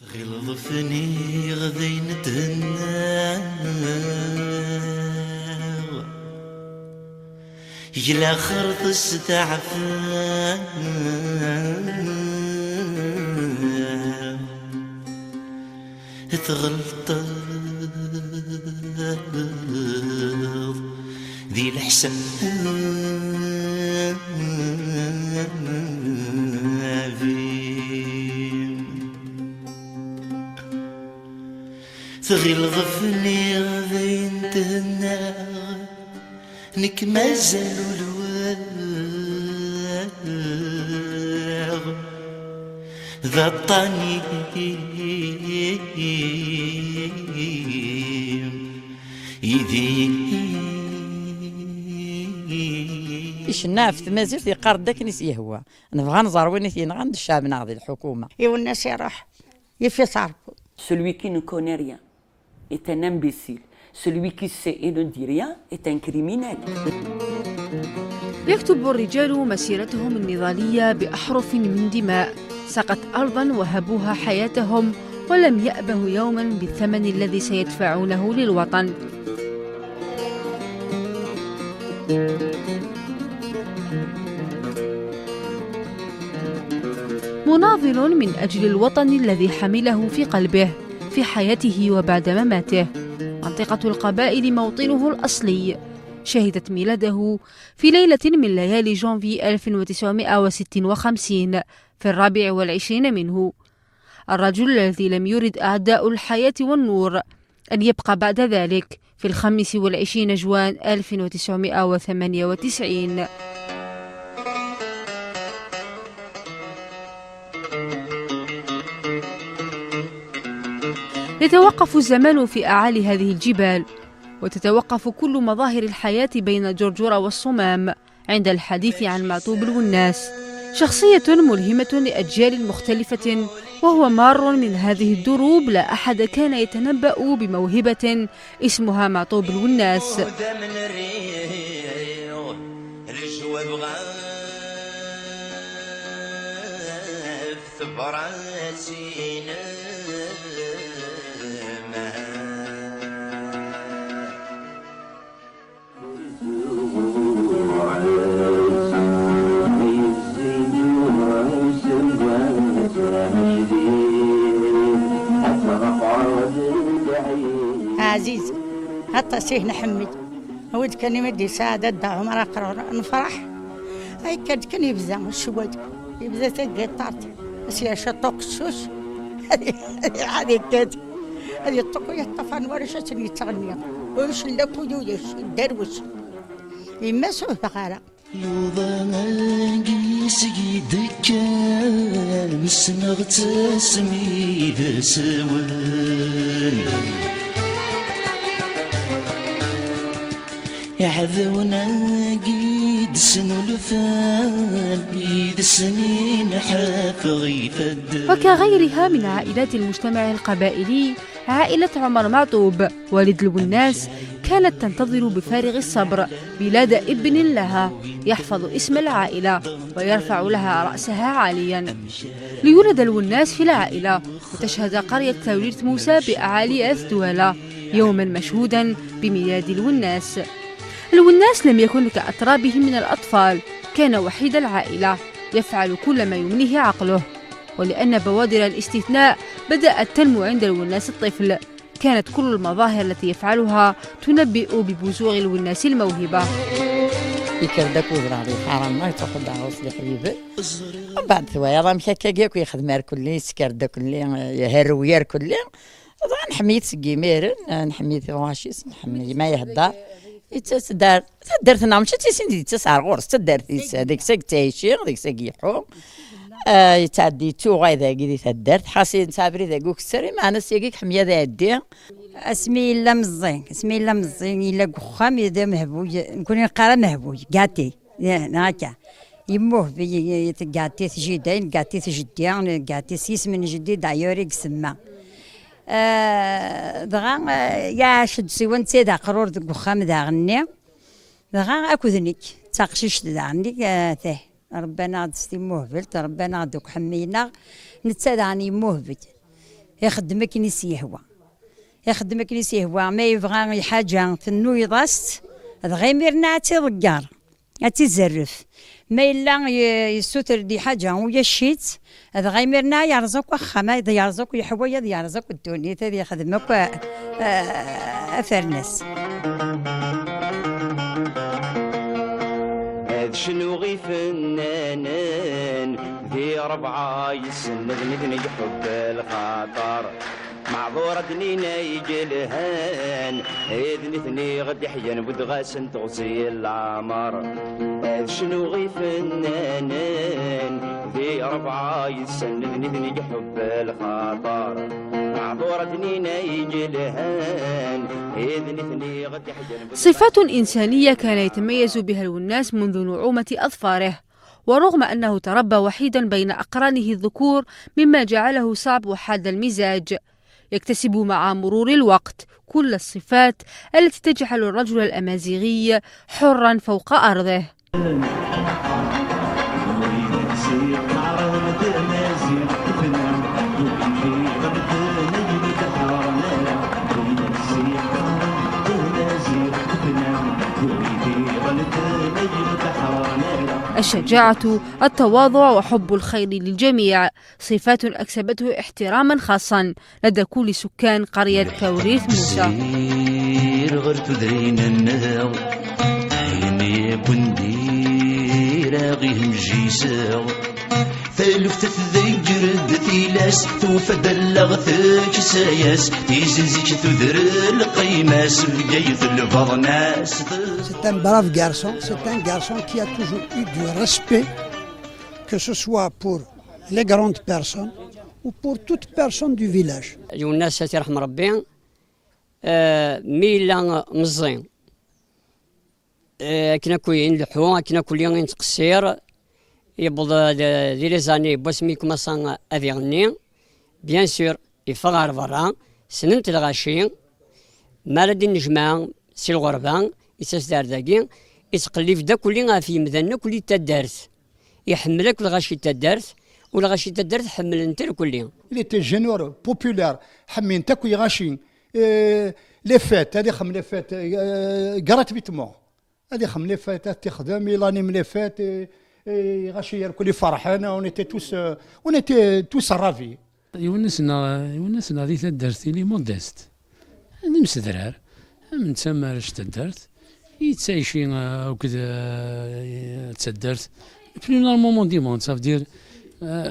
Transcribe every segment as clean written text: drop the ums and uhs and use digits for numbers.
غلظ فني غذي نتهنى يلا خرط استعفى تغلط ذي الحسن تغلظ فني غذي نتهنى نك مازال الواغ ذا الطني إشنا في تمازيغ يقارد داك نيس يهوى نبغى نزار وين ينغى الشعب ناضي الحكومة ايوا الناس يروح يفصرفوا. Celui qui ne connaît rien est un imbécile. Celui qui sait et ne dit rien est un criminel. يكتب الرجال مسيرتهم النضالية بأحرف من دماء سقت أرضاً وهبوها حياتهم ولم يأبهوا يوماً بالثمن الذي سيدفعونه للوطن. مناضل من أجل الوطن الذي حمله في قلبه في حياته وبعد مماته. منطقة القبائل موطنه الأصلي. شهدت ميلاده في ليلة من ليالي جانفي 1956 في 24 منه. الرجل الذي لم يرد أعداء الحياة والنور أن يبقى بعد ذلك في 25 جوان 1998. يتوقف الزمان في أعالي هذه الجبال وتتوقف كل مظاهر الحياة بين الجرجرة والصمام عند الحديث عن معطوب الوناس، شخصية ملهمة لأجيال مختلفة، وهو مار من هذه الدروب لا أحد كان يتنبأ بموهبة اسمها معطوب الوناس. عزيز حتى سيه نحمد ود كان يمدي سعادة دا عمر قرار نفرح هاي كان يبزع الشواد يبزع تقطعت بس يا شطوق الشوش هذه كانت هذه الطقوة يطفن ورشة يتغني ويش لكو يوش دروش يما سوه بغارة يوضاني سيدك مسنغ تسمي ذا سوان يحذونا قيد سنو لفان بيد السنين حافظي فد. وكغيرها من عائلات المجتمع القبائلي، عائلة عمر معطوب والد الوناس كانت تنتظر بفارغ الصبر ميلاد ابن لها يحفظ اسم العائلة ويرفع لها رأسها عاليا. ليولد الوناس في العائلة وتشهد قرية توليت موسى بأعالي أثدوالة يوما مشهودا بميلاد الوناس. الوناس لم يكن كأترابه من الأطفال، كان وحيد العائلة يفعل كل ما يمنيه عقله، ولأن بوادر الاستثناء بدأت تنمو عند الوناس الطفل كانت كل المظاهر التي يفعلها تنبئ ببزوغ الوناس الموهبة. يكردك وزراري حرام ما تاخذ عروس لحبيبه وبعد ثوايا راه مشى كاك ويخدم كلي سكرده كلي يهروير كلي طبعا حميت سكيميرن نحميت واشيس نحمي ما يهدر يتسدار تدرت نام شتي سندي تسعر غورس تدرت هذيك سك تعيشي هذيك سك يحوم يتعدي تو غايدا كي تدرت حاسين صابري ذا كوك سري معنا سيكيك حميه ذا عدي اسمي لا مزين الا كخام يدا مهبوج نكون نقرا مهبوج قاتي هكا يموه بي قاتي تجيدين قاتي تجديان قاتي سيس من جديد دايوري قسمه دغا يا شد سيوان تيدا قرور كخام ذا غني دغا اكوذنيك تاقشيش ذا عندي ثاه ربنا غاد ستي موهبل ربنا غادوك حمينا نتسادعني موهبل يخدم كنيس يهوى يخدم كنيس يهوى ما يبغى حاجة تنو يضاست هذا غير ميرنا تيضقار تيزرف ما إلا يستر دي حاجة ويشيت هذا غير ميرنا يرزق واخا ما يرزق يحوي يرزق الدنيا تذي يخدمك أفرنس شنو غي فنانان ذي 4 يسند مثني حب الخاطر معذورة دنينا يجي الهان إذن اثني غد يحيان بود غاسن تغسي العمر شنو غي فنانان ذي 4 يسند مثني حب الخاطر معذورة دنينا يجي الهان إذن اثني غد يحيان. صفات إنسانية كان يتميز بها الوناس منذ نعومة أظفاره، ورغم أنه تربى وحيدا بين أقرانه الذكور مما جعله صعب وحاد المزاج، يكتسب مع مرور الوقت كل الصفات التي تجعل الرجل الأمازيغي حرا فوق أرضه. الشجاعة، التواضع وحب الخير للجميع، صفات أكسبته احتراما خاصا لدى كل سكان قرية توريث موسى. ثالث تذكر ذثيلاس توفى دلغتك ساياس تيزنزك تذر القيماس جايث البضناس. C'est un brave garçon, c'est un garçon qui a toujours eu du respect, que ce soit pour les grandes personnes ou pour toute personne du village. الناس يرحم ربي ميلا مزين كنا كوين لحو كنا كلين تقصير يبغى دي لي زاني باسمي كوماسان افيغني بيان سور يفغر برا سننت الغاشي مالدي النجمع سي الغربان يسدار داكي يتقلف دا كلي في مدن كلي تدارت يحملك الغاشي تدارت والغاشي تدارت حمل انت كلي. Il était généreux, populaire, حمين تاكو يغاشي لي فات هذه خم لي فات غراتويتمون هذه خم لي فات تخدم يلاني من لي فات غاشي يركل فرحانه ونيتي توس رافي. يونسنا هذه تدرتي لي موديست نمسدرار من تما راش تدرت يتسايشي وكذا تدرت في نورمالمون دي موند صاف دير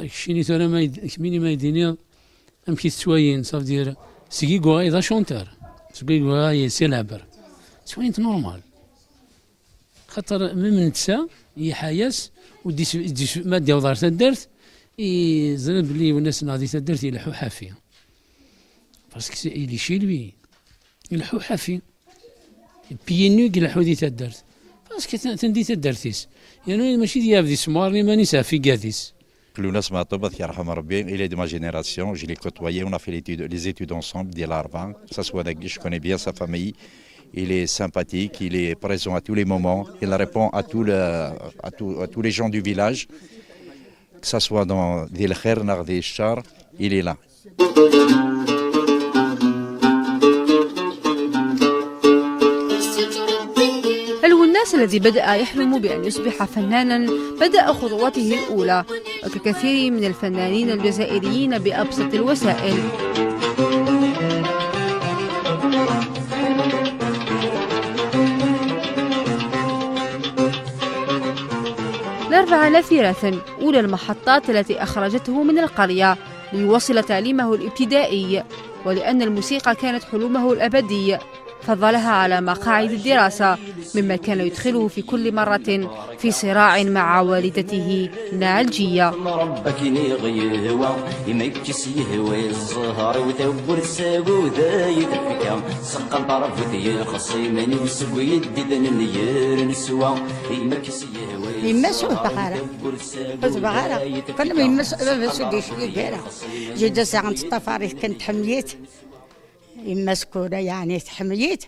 شيني ترى ما يديني امشي تسواين صاف دير سيكيغوا اذا شونتر سيكيغوا يسي لابر سواين نورمال خاطر من تسا هي حياس ودي ما ديال دار تدرت يزرب بلي والناس ناضي تدرت يلحو حافيه باسكو اللي شيلوي يلحو حافي بينو يلحو دي تدرت باسكو تندي تدرتيس يعني ماشي ديال دي سمارني ماني سافي قاديس. Lounas Matobat, Yarham Rabin, il est de ma génération, je l'ai côtoyé, on a fait les études ensemble dès l'Arvan, ça soit je connais bien sa famille, il est sympathique, il est présent à tous les moments, il répond à tous les gens du village, que ce soit dans Dil Kher, Nardi Char, il est là. الوناس الذي بدأ يحلم بأن يصبح فنانا بدأ خطواته الأولى وككثير من الفنانين الجزائريين بأبسط الوسائل. الأربعة نافرة أولى المحطات التي أخرجته من القرية ليواصل تعليمه الابتدائي، ولأن الموسيقى كانت حلمه الأبدي فضلها على مقاعد الدراسة، مما كان يدخله في كل مرة في صراع مع والدته نالجية. يمسوا بغارة بس بغارة كنا يمسوا ديش كبيرة جدا ساعة الطفاريس كنت حميت يمسكونا يعني تحميت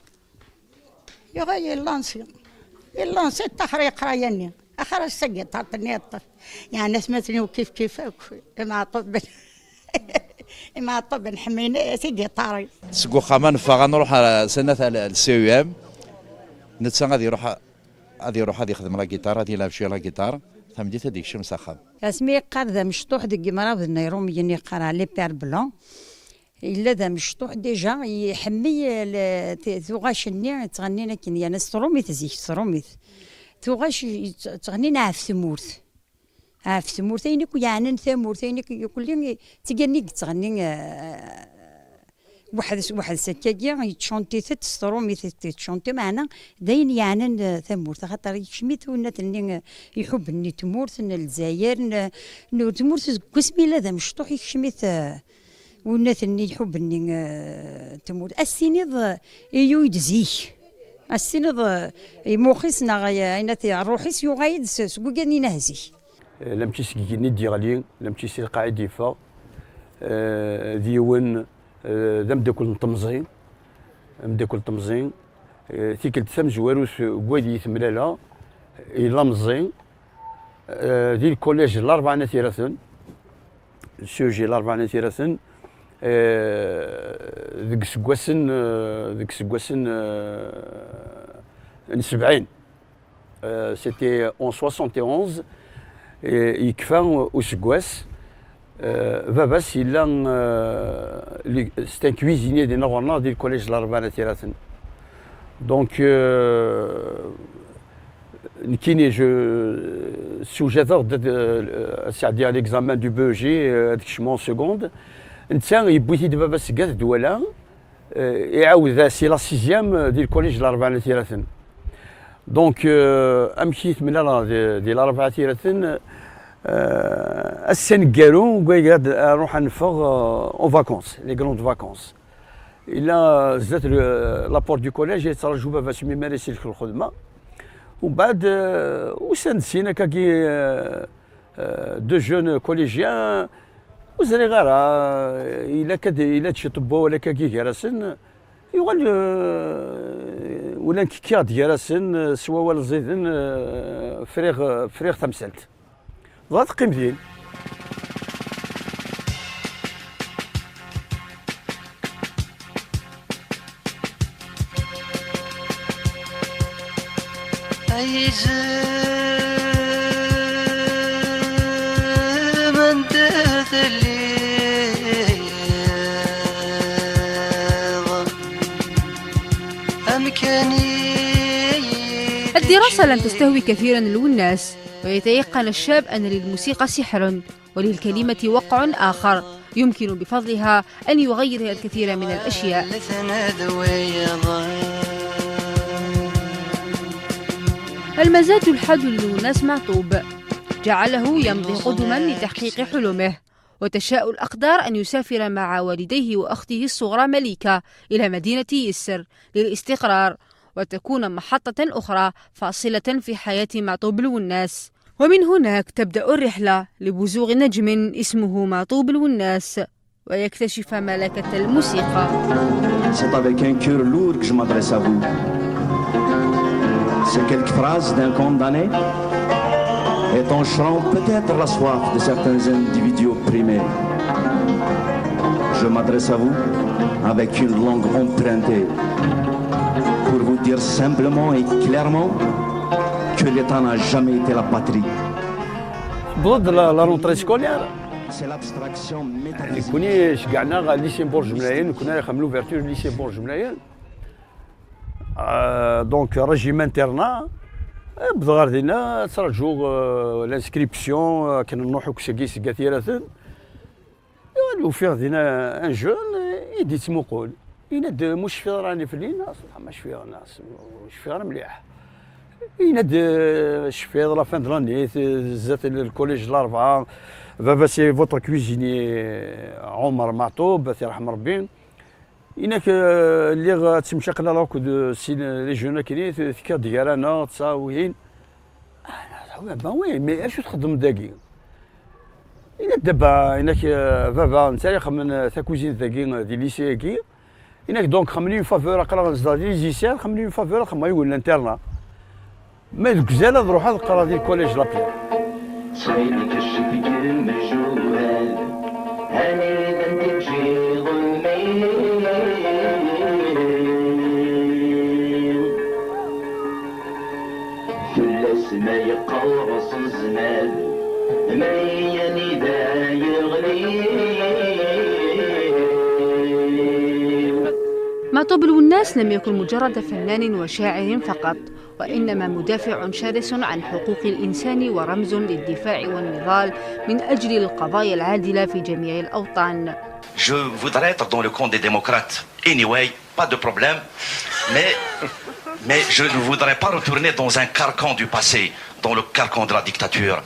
يغير اللانسي التحريق رايني اخر السقي تعطني الطف يعني سمعتني وكيف ما طب ما طب نحمينا سيدي طاري سكو خاما نفاغ نروح سنة السي او ام نتا غادي يروح يخدم لا جيتار، غادي يلعب شويه لا جيتار، تمديت هذيك الشمس خام. اسمي قال ذا مشطوح ديك مرا في النيرومي يني قرا لي بير بلون الا ذا مشطوح ديجا يحمي ثوغاشني تغنينا كي انا ستروميت زيك ستروميت ثوغاش تغنينا عف ثمورث عف ثمورث ينك يعني ثمورث ينك يقول تغني تغني واحد سكاكي يتشونتي سترومي تشونتي معنا داين يعني ثمورث خاطر يشميت ونات اللي يحب اني تمورث الجزائر تمورث كسمي لا ذا مشطوح يشميت ونات اللي يحب اني تمورث السينيض ايو يدزيك السينيض موخيسنا عيناتي روحيس يغايد سكوكاني نهزي لم تسكيني ديالي لم تسي القاعد يفا ديون ذا مداكل نطمزين مداكل طمزين تيكل تسام زواروس كوادي ثملالا إلا مزين دي الكوليج الأربعة نتيرثن السوجي الأربعة نتيرثن ذيك سكواسن 70 سيتي اون 71 يكفى وسكواس باباس إلا ستان كويزيني ديال نورنا ديال الكوليج الأربعة تيراتن دونك نكيني جو سوجيتور ساعدي على ليكزامان دو بو جي هذيك شمون سكوند نتا يبويتي د باباس كاع دولا يعاود سي لا سيزيام ديال الكوليج الأربعة تيراتن دونك امشيت من ديال الأربعة تيراتن السنكارو قاعد نروح نفغ اون فاكونس لي كروند فاكونس الا زادت لابور دو كوليج يترجو بابا سمي مارسي الخدمه ومن بعد وسنسينا كاكي دو جون كوليجيان وزري غير الا تشطبوا ولا كاكي كراسن يغال ولا كيكاد كراسن سوا ولا زيدن فريغ تمثلت ضغط قيمتين أي زمن تثلي أمكاني. الدراسة لم تستهوي كثيرا الوناس، ويتيقن الشاب أن للموسيقى سحر وللكلمة وقع آخر يمكن بفضلها أن يغير الكثير من الأشياء. المزاج الحاد للوناس معطوب جعله يمضي قدما لتحقيق حلمه، وتشاء الأقدار أن يسافر مع والديه وأخته الصغرى مليكة إلى مدينة يسر للاستقرار، وتكون محطة أخرى فاصلة في حياة معطوب الوناس. ومن هناك تبدأ الرحلة لبزوغ نجم اسمه معطوب الوناس ويكتشف ملكة الموسيقى. C'est avec un cœur lourd que je m'adresse à vous. Ces quelques phrases d'un condamné étancheront peut-être la soif de certains individus opprimés. Je m'adresse à vous avec une langue empruntée pour vous dire simplement et clairement que l'État n'a jamais été la patrie. ضد لا رونتري سكولير C'est l'abstraction métaphysique. كوني شقعنا ليسي بورج ملايين كنا نخملو فيرتور ليسي بورج ملايين دونك ريجيم انترنا بضغار دينا ترجو لانسكريبسيون كنا نروحو كساكيس كثيرة وفيه دينا ان جون يدي تموقول يناد مش في راني في الناس مش في الناس مش في مليح يناد شفيض لا فان دلاني زات الكوليج الأربعة بابا سي فوتر كويزيني عمر معطوب الله يرحم ربي إنك اللي تمشق لا كود سي لي جون كري ثكا ديالنا تصاوين با وي مي اش تخدم داكي إلا دابا إنك بابا نتا خمن تا كوزين داكي دي ليسي كي إنك دونك خمني فافور قرا نزدا دي ليزيسيان خمني فافور خما يقول الانترنا ما الجزالة نروح هذا القرا ديال الكوليج لابيا صيدك الشبيك المجهول هاني ذا تمشي معطوب الوناس لم يكن مجرد فنان وشاعر فقط، وإنما مدافع شرس عن حقوق الإنسان ورمز للدفاع والنضال من أجل القضايا العادلة في جميع الأوطان. Je voudrais être dans le camp des démocrates. Anyway, pas de problème. Mais je ne voudrais pas retourner dans un carcan du passé, dans le carcan de la dictature.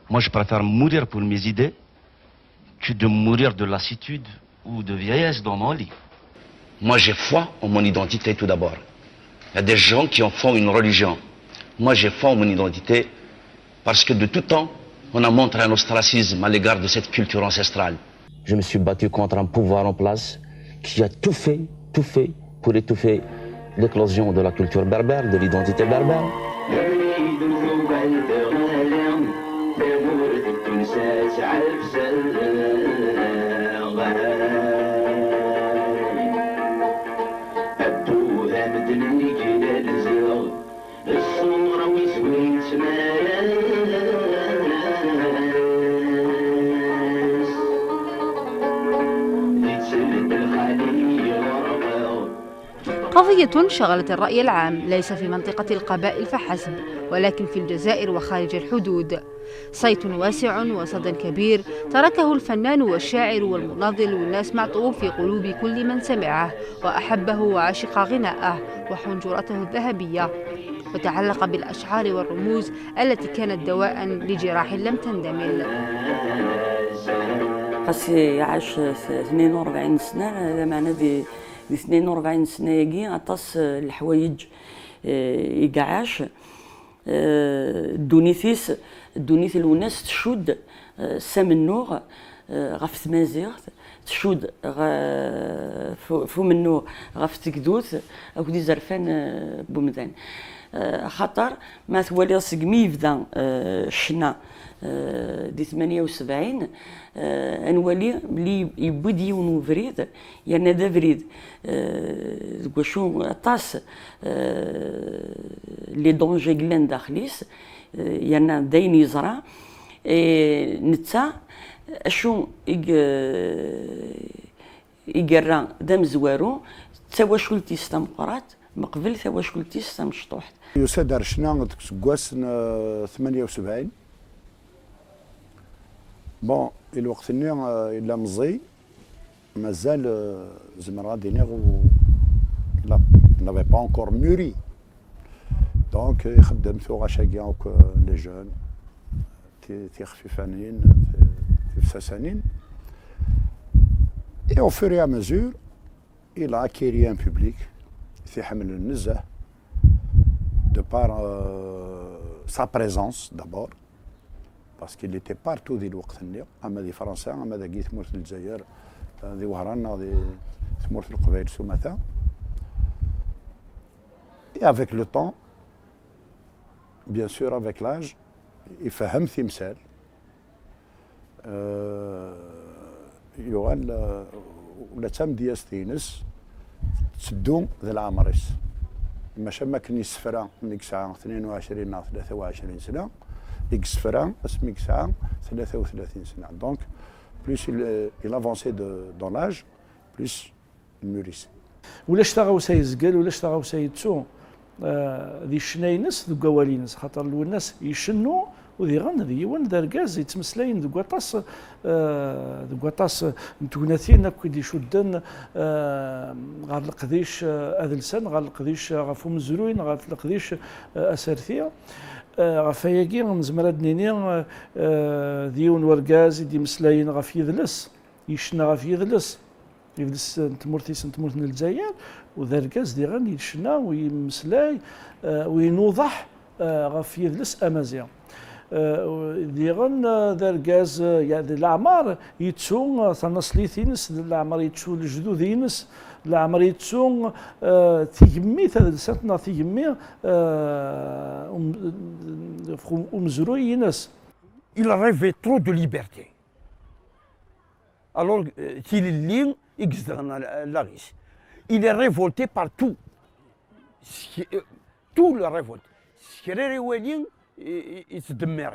Moi, je préfère mourir pour mes idées que de mourir de lassitude ou de vieillesse dans mon lit. Moi, j'ai foi en mon identité tout d'abord. Il y a des gens qui en font une religion. Moi, j'ai foi en mon identité parce que de tout temps, on a montré un ostracisme à l'égard de cette culture ancestrale. Je me suis battu contre un pouvoir en place qui a tout fait pour étouffer l'éclosion de la culture berbère, de l'identité berbère. قضية شغلت الرأي العام ليس في منطقة القبائل فحسب، ولكن في الجزائر وخارج الحدود. صيت واسع وصدى كبير تركه الفنان والشاعر والمناضل والناس معطوب في قلوب كل من سمعه وأحبه وعشق غناءه وحنجرته الذهبية، وتعلق بالأشعار والرموز التي كانت دواء لجراح لم تندمل. خاصي عاش 42 سنة، هذا معنى ب 42 سنة يجي عطاس الحوايج يقعاش دونيثيس الوناس تشود سامنوغ غف تمازيغ تشود فمنوغ غف تكدوث أو دي زرفان بومدان خاطر ما ثوالي سقمي يبدا الشنا دي 78 انوالي بلي يبدي يون فريد يعني دا فريد شو طاس لي دونجي كلان داخليس يعني داين يزرع نتا شو يقرا دام زوارو تواشلتي استمقرات مقبل تواشلتي استمشطوحت يسدر شنا كواس 78 بون الوقت اللي الا مزي مازال زمرا دينيغ لا نافي با انكور موري دونك يخدم ثوغا شاكيا هاك لي جون تيخفيفانين تيفساسانين اي او فور يا مزور il a acquis un public في حمل النزه de par sa présence d'abord parce qu'il était partout دي الوقت اللي اما دي فرنسا اما دي ثمورة الجزائر دي وهران دي ثمورة القبائل سمثا et avec le temps bien sûr avec l'âge يفهم تمثال يغال ولا تام دياس تينس تسدو ذا العمريس ماشا ما كان يسفرا ديك الساعة 22 أو 23 سنة ديك السفرا اسميك ساعة 33 سنة دونك بلوس il avançait dans l'âge بلوس il mûrissait. ولا اشتغاو سيزقل ولا اشتغاو سيتسو ذي الشناينس ذو قوالينس خاطر الناس يشنو وذي غن ذي يوان داركاز يتمسلاين ذو قطاس نتوناثين اكو دي شدن غار القديش اذلسان غار القديش غافو مزروين غار القديش اسارثيه غفاياكي نزمراد نيني ديون وركاز دي مسلاين غاف يذلس يشنا غاف يذلس تمورتيس تمورت الجزائر وذاركاز دي غن يشنا ويمسلاي وينوضح غاف يذلس امازيغ ديغن ذاركاز يعني الأعمار يتسون ثنصليثينس الأعمار يتسون الجدودينس الأعمار يتسون تيجمي ثلاثتنا تيجمي ومزروينس. Il rêvait trop de liberté. Alors qu'il est libre, il est révolté par tout. Tout le révolte. يتدمر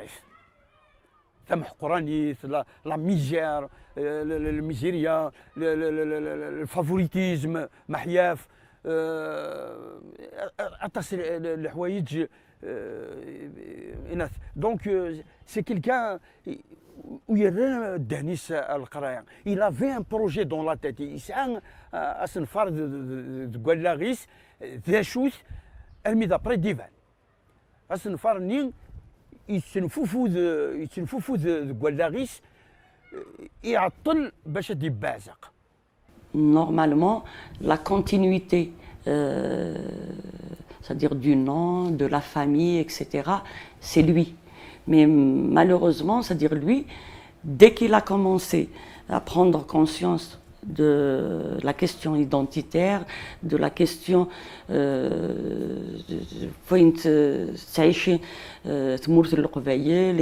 ثم حقرانية لا ميزير الميزيريا الفافوريتيزم محياف atas الحوايج إناث دونك سي كيلكان ويرى دانيس القرايه il avait un projet dans la tête يسعى أسنفار دكولاغيس ذا شوث المي دابري ديفان أسنفار نين يتنفوفو دكولاغيس يعطل باش يبازق. Normalement, la continuité, c'est-à-dire du nom, de la famille, etc., c'est lui. Mais malheureusement, c'est-à-dire lui, dès qu'il a commencé à prendre conscience de la question identitaire, de la question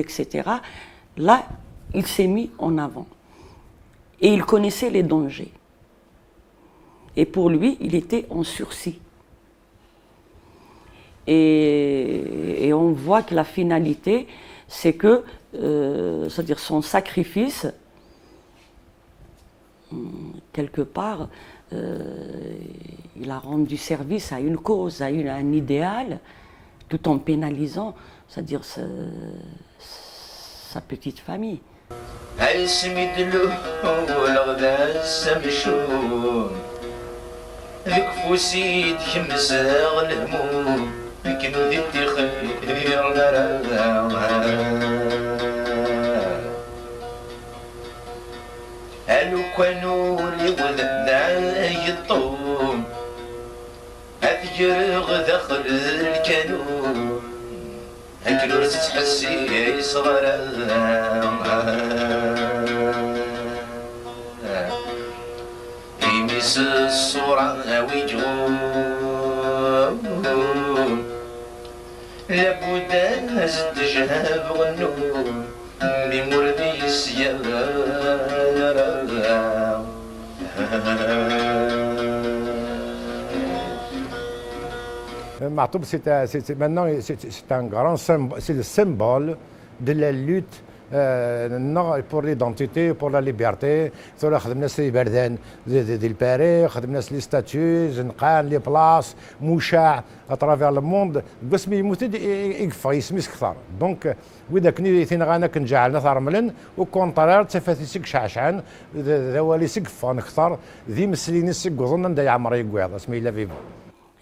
etc., là, il s'est mis en avant. Et il connaissait les dangers. Et pour lui, il était en sursis. Et on voit que la finalité, c'est que, c'est-à-dire son sacrifice, quelque part, il a rendu service à une cause, à un idéal, tout en pénalisant, c'est-à-dire sa petite famille. ذيك فوسيد كمزاغ الهموم لكن ذيتي خير قالوا كانوا لي ولدنا يطوم أذكر داخل الكانون هكلو تتحسي صغرا يميس الصورة ويجوم لابد هزت جهاب غنوم بمردي السيارة Matoub, maintenant c'est un grand symbole, c'est le symbole de la lutte pour l'identité, pour la liberté. خدمنا لي بردان ديال الباري، خدمنا لي ستاتيو، زنقان لي بلاص مشاع اترافير لو موند، باش ما يموت يقفى يسميس كثر. دونك واذا كني ثينغانا كنجعلنا ثرملن وكونترير تفاتي سيك شعشعان ذوالي سيك فان كثر ذي مسليني سيك وظن دا يعمر يقواض اسمي لا فيفو.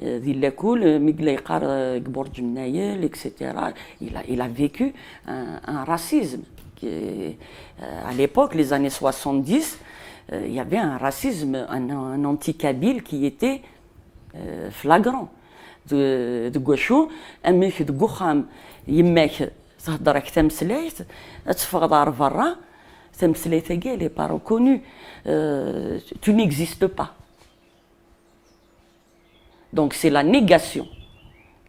ذي لاكول ميغلا يقار قبورج منايل اكسيتيرا il a vécu un racisme. À l'époque, les années 70, il y avait un racisme, un anti-kabyle qui était flagrant. De gaucho, un mec de goucham, يماك تهضرك تمسليت تفقد عرفرا تمسليت elle est pas reconnue, tu n'existes pas. Donc c'est la négation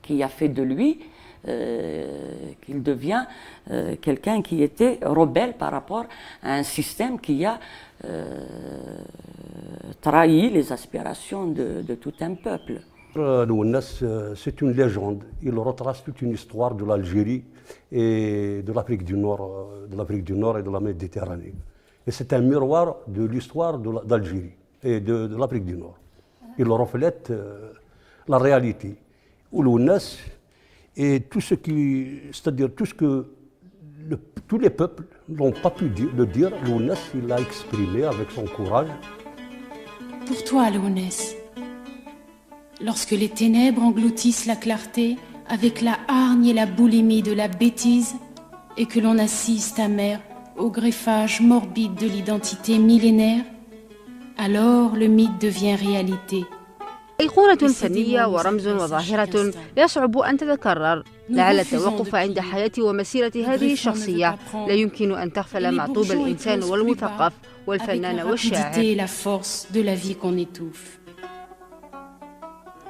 qui a fait de lui qu'il devient quelqu'un qui était rebelle par rapport à un système qui a trahi les aspirations de tout un peuple. Lounes, c'est une légende. Il retrace toute une histoire de l'Algérie et de l'Afrique du Nord, et de la Méditerranée. Et c'est un miroir de l'histoire d'Algérie et de l'Afrique du Nord. Il reflète la réalité. Lounes, et tout ce qui, c'est-à-dire tout ce que tous les peuples n'ont pas pu le dire, Lounes, il l'a exprimé avec son courage. Pour toi, Lounes, lorsque les ténèbres engloutissent la clarté avec la hargne et la boulimie de la bêtise, et que l'on assiste amer au greffage morbide de l'identité millénaire, alors le mythe devient réalité. أيقونة فنية ورمز وظاهرة يصعب أن تتكرر. لعل التوقف عند حياة ومسيرة هذه الشخصية لا يمكن أن تغفل معطوب الإنسان والمثقف والفنان والشاعر.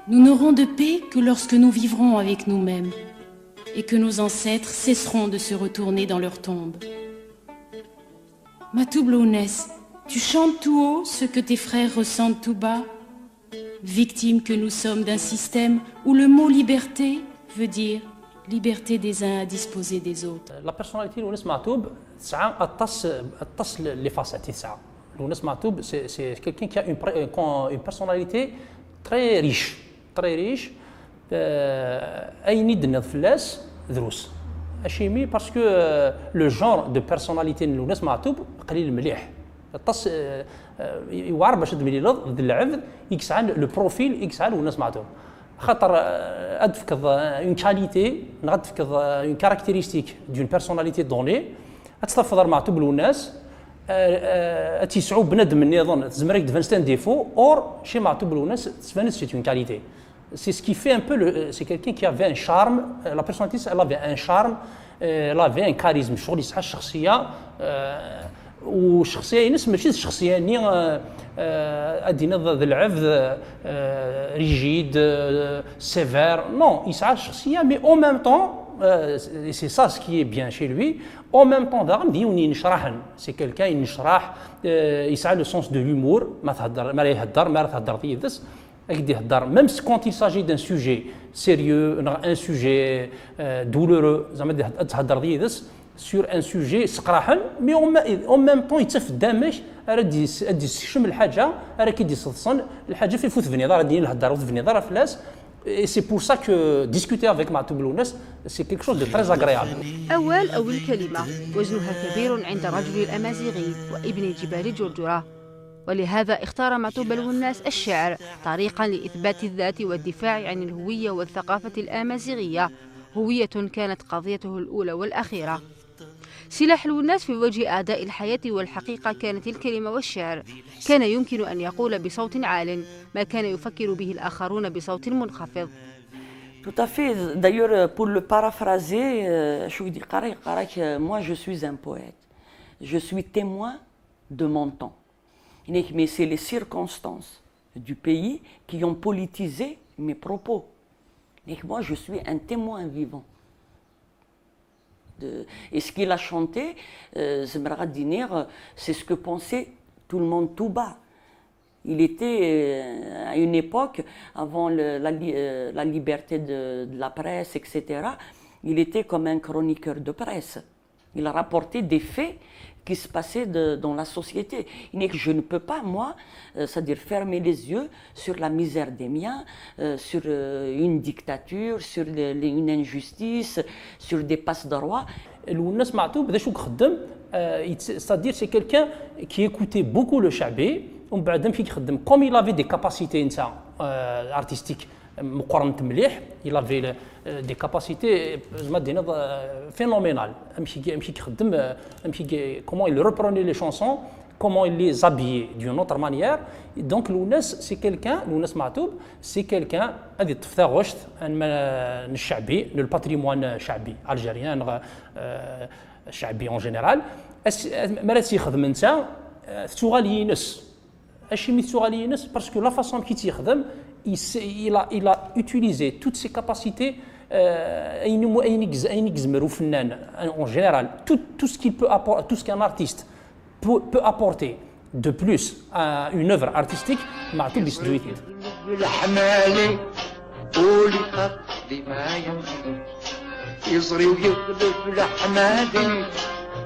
Nous n'aurons de paix que lorsque nous vivrons avec nous-mêmes et que nos ancêtres cesseront de se retourner dans leur tombe. Matoub Lounès, tu chantes tout haut ce que tes frères ressentent tout bas, victimes que nous sommes d'un système où le mot liberté veut dire liberté des uns à disposer des autres. La personnalité Lounès Matoub, تسعة التصل لفاسات تسعة. Lounès Matoub, c'est quelqu'un qui a une personnalité تري ريش اين يدنض فلاس دروس اشي مي باسكو لو جونر دو بيرسوناليتي اللي الناس معتوب قليل مليح الطس يوعر باش تبني ضد العبد يكسعن لو بروفيل يكسعن والناس معتوب خاطر ادفكض اون كاليتي نغدفكض اون كاركتيرستيك دون بيرسوناليتي دوني تستفضل معتوب الناس تيسعو بنادم النظام تزمرك دفنستان ديفو اور شي معتوب الناس تسفانس سي اون كاليتي c'est ce qui fait un peu c'est quelqu'un qui avait un charme la personnalité elle avait un charme elle avait un charisme شغل يصحى الشخصيه والشخصيه ينس ماشي الشخصيه ني ادينا ذا العفذ ريجيد سيفير نو يسعى الشخصيه مي او ميم طون سي سا سكي بيان شي لوي او ميم طون ذا غنديوني نشرحن سي كيلكان ينشرح يسعى لو سونس دو لومور ما تهضر ما يهضر ما تهضر تيدس يقدر يهضر ميم كونت il s'agit d'un sujet sérieux un sujet douloureux زعما تهضر ديدس sur un sujet سقراحن مي او ميم طون يتفدامش راه دي يشم الحاجه راه كيدي يصدصن الحاجه في فوت فيني دار ديال الهضره وفيني دار فلاس et c'est pour ça que discuter avec Matoub Lounes c'est quelque chose de très agréable. أول كلمة وزنها كبير عند رجل الأمازيغي وابن جبال جرجرة، ولهذا اختار معتوب الوناس الشعر طريقا لإثبات الذات والدفاع عن الهوية والثقافة الأمازيغية، هوية كانت قضيته الأولى والأخيرة. سلاح الوناس في وجه أعداء الحياة والحقيقة كانت الكلمة والشعر. كان يمكن أن يقول بصوت عال ما كان يفكر به الآخرون بصوت منخفض. Tout à fait. D'ailleurs, pour le paraphraser, je vous dis, moi je suis un poète. Je suis témoin de mon temps. Mais c'est les circonstances du pays qui ont politisé mes propos. Moi je suis un témoin vivant. Et ce qu'il a chanté, c'est ce que pensait tout le monde tout bas. Il était à une époque, avant la liberté de la presse, etc., il était comme un chroniqueur de presse. Il a rapporté des faits qui se passaient dans la société. Je ne peux pas, moi, c'est-à-dire fermer les yeux sur la misère des miens, sur une dictature, sur une injustice, sur des passe-droits. الوناس معتوب شو خدم c'est-à-dire c'est quelqu'un qui écoutait beaucoup le شعبي ومن بعد كي يخدم comme il avait des capacités نتا artistiques مقارنة مليح il avait des capacités زعما دينا phénoménales مشي يخدم مشي comment il reprenait les chansons comment il les habillait d'une autre manière. Donc l'Ounas c'est quelqu'un, l'Ounas Matoub c'est quelqu'un هذه تفتغشت الشعبي le patrimoine الشعبي algérien الشعبي en général مرات يخدم انت تغالي ينس اشي مي تغالي ينس parce que la façon كي تيخدم il a utilisé toutes ses capacités أين يجزمر وفنان en général tout ce qu'il peut apporter, tout ce qu'un artiste peut apporter de plus à une œuvre artistique معتوب يسدو يثير بالحمالي ولقى بما يمشي يصري ويقلب الحمالي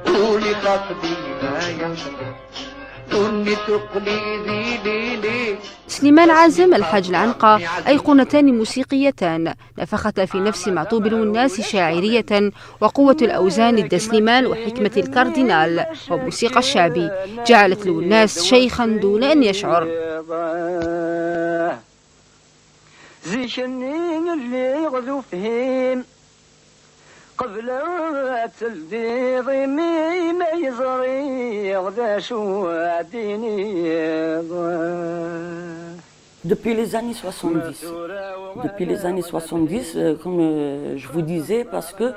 ولقى بما يمشي سليمان عازم الحاج العنقة أيقونتان موسيقيتان نفختا في نفس معتوب الوناس شاعرية وقوة الأوزان الدسليمان وحكمة الكاردينال وموسيقى الشعبي جعلت الوناس شيخا دون أن يشعر. قبل تلديض ما يزري غدا شو عديني. Depuis les années 70, comme je vous disais, parce que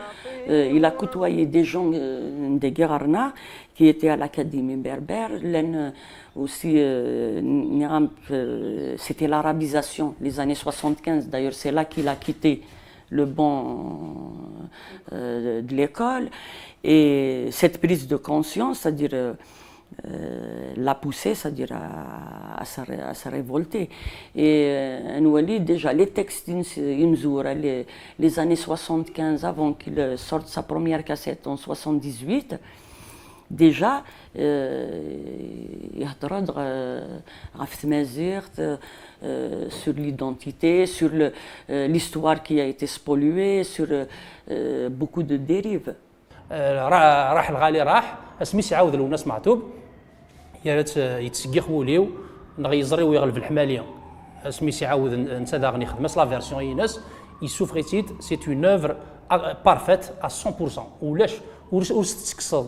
il a côtoyé des gens des Guerarna qui étaient à l'Académie berbère, aussi c'était l'arabisation, les années 75, d'ailleurs c'est là qu'il a quitté le banc de l'école, et cette prise de conscience, c'est-à-dire l'a poussé, c'est-à-dire à se révolter. Et Nouali, déjà les textes d'Imzoura, les années 75, avant qu'il sorte sa première cassette en 78, ديجا يهضروا غاف تمازيغت sur l'identité, sur l'histoire qui a été spoliée, sur beaucoup de dérives. راح الغالي راح اسميس يعاود لو الناس معتوب يا ريت يتسقي خوليو نغي يزري ويغلب الحماليه اسميس يعاود نتا داغني خدم لا فيرسيون يناس يسوفريتيد سي اون اوفر بارفيت ا 100% ولاش تكسر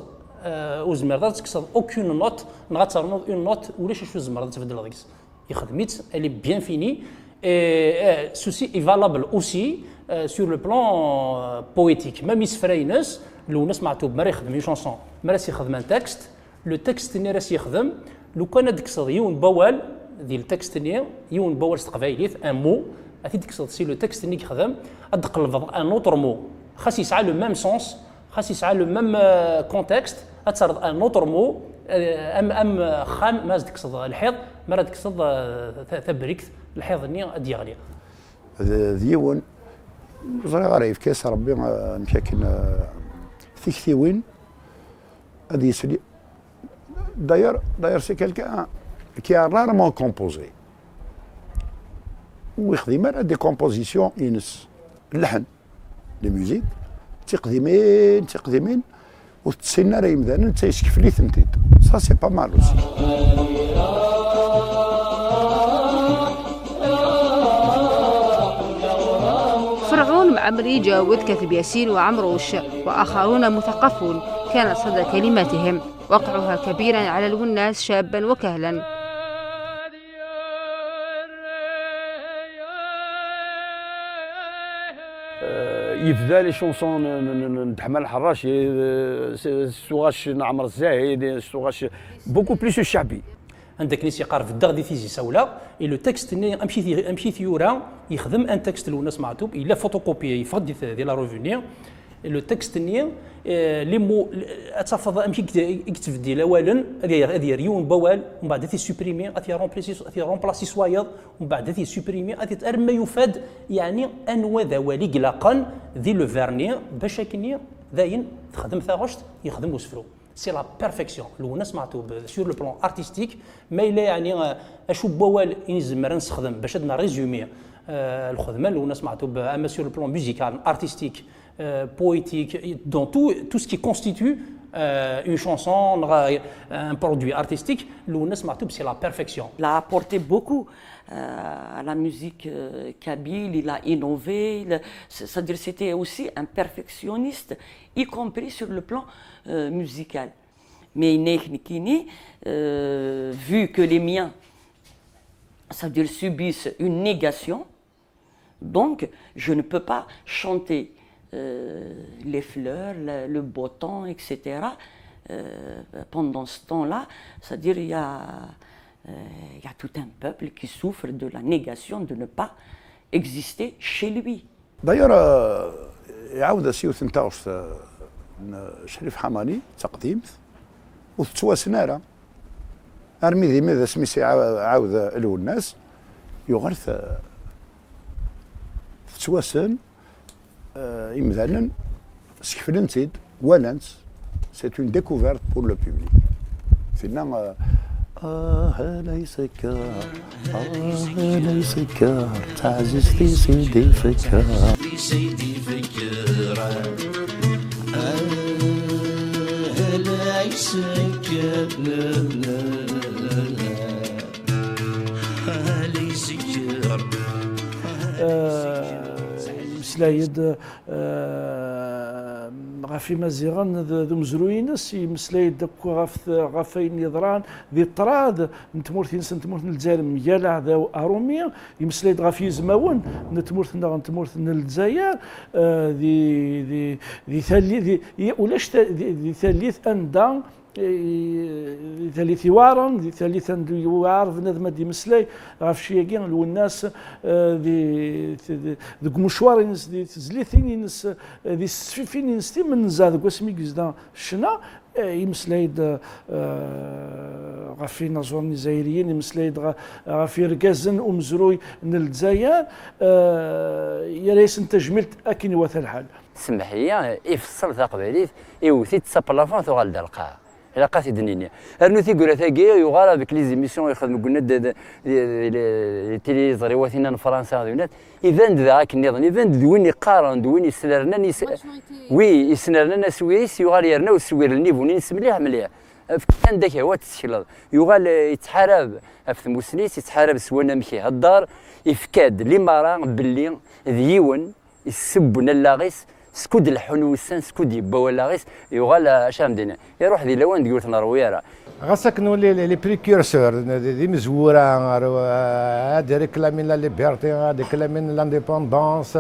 وزمر تكسر اوكون نوت نغترنوض اون نوت ولاش شو زمر تبدل ديكس يخدميت elle est bien finie et ceci est valable aussi sur le plan poétique même يسفرينس لو ناس معتوب مرا يخدم اون شونسون مرا يخدم ان تكست لو تكست اللي راس يخدم لو كان ديكسد يون بوال ديال التكست اللي يون بوال تقبايليت ان مو غادي ديكسد سي لو تكست اللي يخدم تقلب ان اوتر مو خاص يسعى لو ميم سونس خاص يسعى لو ميم كونتكست تصرد ان اوتر مو ام خان ما ديكسد الحيض مرا ديكسد تبريكت الحيض ني ديالي ديون زرا غريف كاس ربي مشاكل ثيكثيوين هذه يسلي داير سي كالكان كي رارمون كومبوزي ويخدم على دي كومبوزيسيون ينس اللحن لي ميوزيك تقديمين وتسينا راهي مثلا تيسكف لي ثنتيد سا سي با مال اوسي فرعون معمري جاود كاتب ياسين وعمروش وآخرون مثقفون كان صدى كلماتهم وقعها كبيرا على الوناس شابا وكهلا. يبدا لي شونسون نتحمل الحراشي سواش نعمر الزاهد سواش بوكو بليس الشعبي عندك ناس يقارب في الدغ دي تيزي سولا اي لو تكست امشي ثيورا يخدم ان تكست لو ناس معتوب الا فوتوكوبي يفض ديال لا ريفوني لو تكست ني لي مو اتفض امشي يكتب ديال اولا هذه ريون بوال ومن بعد تي سوبريمي اتي رومبلاسي سوايض ومن بعد تي سوبريمي اتي ترمى يفاد يعني انوا ذوالي قلاقا ذي لو فيرني باش كني داين تخدم ثاغشت يخدم وسفرو سي لا بيرفيكسيون لو ناس معتوب سور لو بلان ارتستيك ما الا يعني اشوف بوال نزمر نستخدم باش عندنا ريزومي الخدمه لو ناس معتوب اما سور لو بلان ميوزيكال ارتستيك poétique, dans tout ce qui constitue une chanson, un produit artistique, l'ounas Matoub, c'est la perfection. Il a apporté beaucoup à la musique kabyle, il a innové, c'est-à-dire c'était aussi un perfectionniste, y compris sur le plan musical. Mais Neknikini, vu que les miens, c'est-à-dire subissent une négation, donc je ne peux pas chanter les fleurs, le beau temps, etc. Pendant ce temps-là, c'est-à-dire il y a tout un peuple qui souffre de la négation de ne pas exister chez lui. D'ailleurs, يعاود سيوث نتاعو شريف حماني تقديم وتواسنارا ارمي ذي ماذا سميسي عاود له الناس يغرث تواسن مثلا سكفلنتيد ولانت سي اون ديكوفيرت بور لو بوبليك فينا ليس كار ليس كار تعزز في سيدي فكر في سيدي فكر ليس كار ليس كار مسلايد غافي مزيغان ذو مزروينس مسلايد دكو غافين يضران ذي الطراد نتمورث نتمورث الجزائر ميالا ذا اروميا يمسلايد غافي زماون نتمورث الجزائر ذي ثالث ولاش ذي ثالث اندا ثالث وارن ذي ثالث يعرف نذم دي مسلاي غاف شياكي الناس ذي مشوار ينس ذي تزليثين ينس ذي السفين ينس تي من زاد قسمي قزدا الشنا يمسلايد غافي نازورني زايريين يمسلايد غافي ركازن ومزروي من الجزائر يا ريس انت جملت اكن وثا الحال سمح لي يفصل تقبيليت يوثي تصاب لافون ثغال دلقا على قاسي دنيني ارنو تيقول ثاقي يغال بك لي زيميسيون يخدموا قلنا لي تيلي زريواتنا فرنسا دونات ايفان ذاك النظام ايفان دوين يقارن دوين يسنرنا وي يسنرنا سويس يغال يرنا وسوير النيفو نيس مليح كان داك هو تسكيل يغال يتحارب في المسنيس يتحارب سوانا مشي هالدار يفكاد لي مرا باللي ديون يسبنا اللاغيس سكود الحنوسان سكود يبا ولا غيس يغال اش مدينا يروح ذي لوين تقول تنرويرا غاسك نولي لي بريكورسور دي مزوره هاد ريكلامين لا ليبرتي هاد ريكلامين لانديبوندونس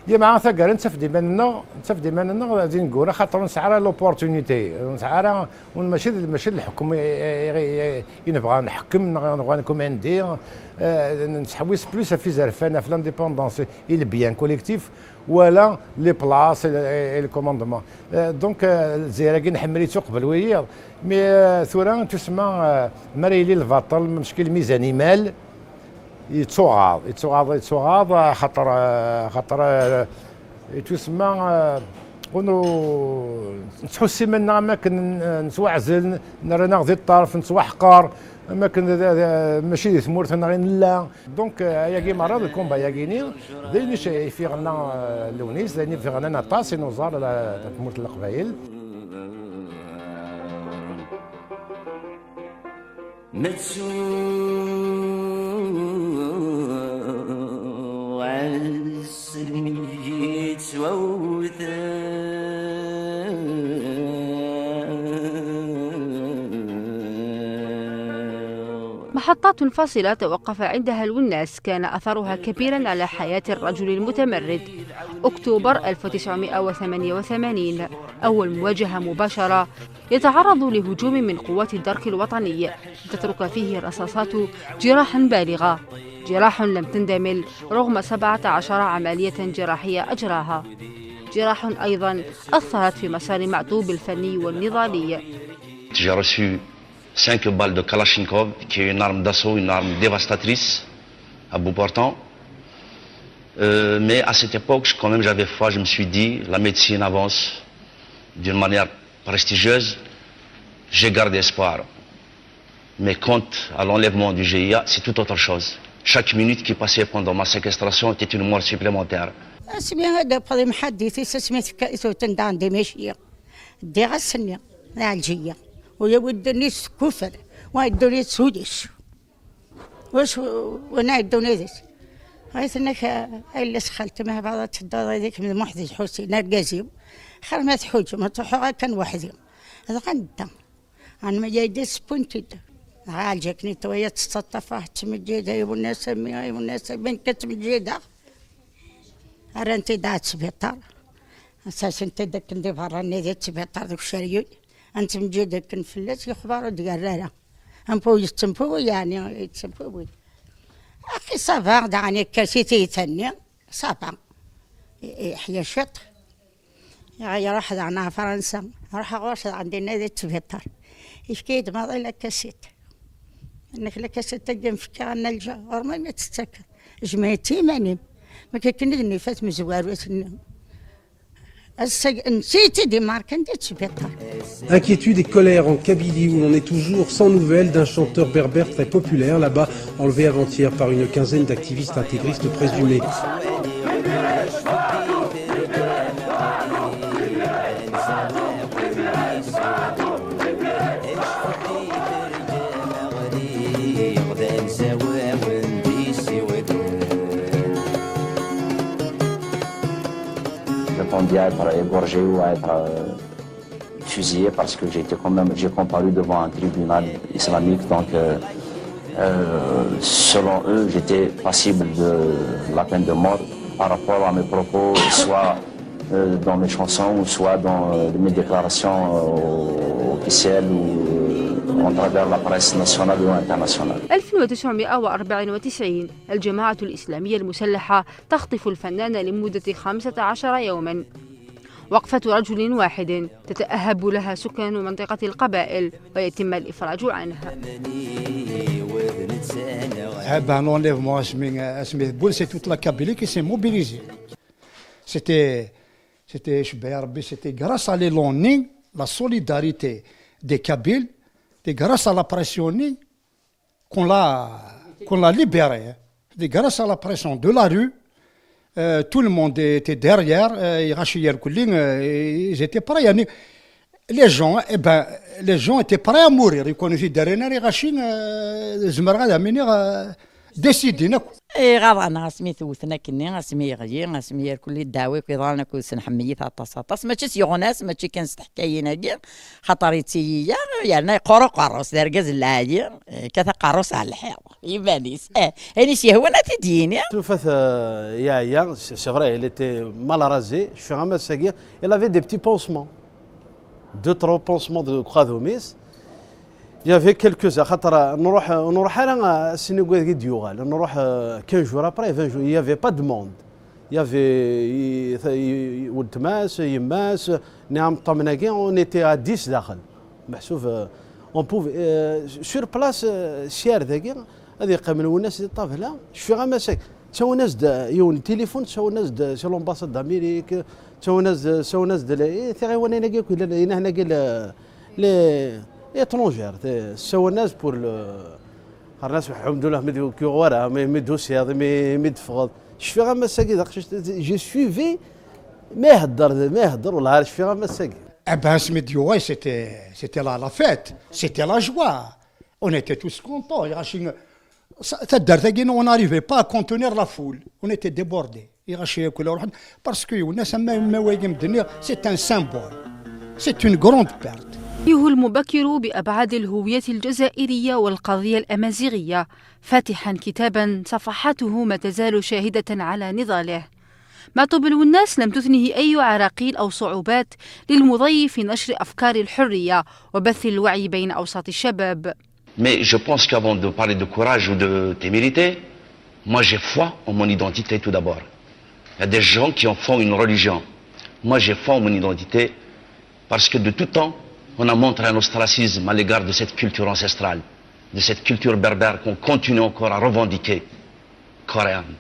يا مع ثقر نتفدي مننا غادي نقول خاطر نسعى لوبورتونيتي نسعى ماشي الحكم ينبغى نحكم نبغى نكون عندي نتحوس بلوس في زرفانه في لانديبوندونس اي بيان كوليكتيف ولا لي بلاص لي كوموندمون دونك الجزائر كي نحمليتو قبل ويا مي ثورا تسمى مريلي البطل مشكل ميزاني مال يتوغاض خاطر تسمى كونو نتحسي منا اماكن نتوعزل نرانا غادي الطرف نتوحقر اماكن ماشي دي ثمورتنا غير لا دونك يا كي مرض الكومبا يا كيني دايني في غنا لونيس دايني في غنا نطاس نوزار تموت القبائل محطات فاصلة توقف عندها الوناس كان أثرها كبيرا على حياة الرجل المتمرد. أكتوبر 1988 أول مواجهة مباشرة يتعرض لهجوم من قوات الدرك الوطني تترك فيه الرصاصات جراحا بالغة، جراح لم تندمل رغم 17 عملية جراحية أجراها، جراح أيضا أثرت في مسار معطوب الفني والنضالي. 5 balles de Kalachnikov, qui est une arme d'assaut, une arme dévastatrice, à bout portant. Mais à cette époque, quand même, j'avais foi, je me suis dit, la médecine avance d'une manière prestigieuse, j'ai gardé espoir. Mais quant à l'enlèvement du GIA, c'est tout autre chose. Chaque minute qui passait pendant ma séquestration était une mort supplémentaire. ويودني كفر ويدوني سودش وانا يدوني ذيك غايت انك الا سخلت مع بعض الدار هذيك من محدث حسين القاسيم خرمت حوج ما تروحوا كان وحدي هذا غندا انا ما جاي سبونتد عالجكني تويا تستطفى تمجيده يا الناس يا الناس بين كتمجيده ارنتي دات سبيطار اساس انت داك ندير براني ديال السبيطار دوك الشريون أنت مجيدك كنفلت يخبروا ديال أمبو يستنبو يعني يتسنبو أخي صافا دعني كاسيتي ثانية صافا يحيى شط يا راح دعنا فرنسا راح غوش عندي نادي تفيطر يفكيد ما ضل كاسيت انك لكاسيت تجي مفكا نلجا ورما ما تستكر جمعتي ماني ما كني فات مزوار Inquiétude et colère en Kabylie où l'on est toujours sans nouvelles d'un chanteur berbère très populaire là-bas, enlevé avant-hier par une quinzaine d'activistes intégristes présumés. J'attendais à être égorgé ou à être fusillé parce que j'ai comparu devant un tribunal islamique, donc selon eux j'étais passible de la peine de mort par rapport à mes propos, soit dans mes chansons ou soit dans mes déclarations officielles ou à travers la presse nationale ou internationale. 1994 الجماعة الإسلامية المسلحة تخطف الفنان لمدة 15 يوما. وقفة رجل واحد تتأهب لها سكان منطقة القبائل ويتم الإفراج عنها. Un enlèvement, c'est toute la Kabylie qui s'est mobilisée. C'était grâce à l'éloignement, la solidarité des Kabyles, c'est grâce à la pression qu'on l'a libéré. C'est grâce à la pression de la rue. Tout le monde était derrière. Ils étaient prêts. Les gens étaient prêts à mourir. Ils connaissaient derrière. Ils décidé. غاضنا سميتو ثناكني سمي غير سمي كل الدعوي كيضالنا كل سن حمية طاطا ماشي سيغوناس ماشي كان حكاينا كاع خاطر يتسيا يعني قرو قروس داركاز العادي كذا قروس على الحيط يبانيس هاني سي هو انا تديني شوفت يا c'est vrai elle était mal rasée je suis ramassé elle avait des petits pansements 2-3 pansements de croix de Homis. Il y avait quelques خاطر نروح انا السينغال ديوغال نروح 15 jours après 20 jours il y avait pas de monde il y avait ولد ماس يماس نعم طمناكي on était à 10 داخل محسوب on pouvait sur place سيار ذاك هذه قاموا الناس الطافله شو غامسك تساو ناس يون التليفون تساو ناس سي لومباساد دامريك تساو ناس ثاني وانا نلقاك هنا هنا لي étrangère, c'est un nez pour le. Mes dossiers, mes fraudes. Je fais un message, je suivais, mais je fais un message. Eh bien, ce médio, c'était la fête, c'était la joie. On était tous contents. On n'arrivait pas à contenir la foule. On était débordés. Parce que c'est un symbole. C'est une grande perte. يوه المبكر بأبعاد الهوية الجزائرية والقضية الأمازيغية فاتحا كتابا صفحاته ما تزال شاهدة على نضاله. معطوب الوناس لم تثنه أي عراقيل أو صعوبات للمضي في نشر أفكار الحرية وبث الوعي بين أوساط الشباب. Mais je pense qu'avant de parler de courage ou de témérité, moi j'ai foi en mon identité tout d'abord. Il y a des gens qui en font une religion. Moi j'ai foi en mon identité parce que de tout temps, on a montré un ostracisme à l'égard de cette culture ancestrale, de cette culture berbère qu'on continue encore à revendiquer, coréenne.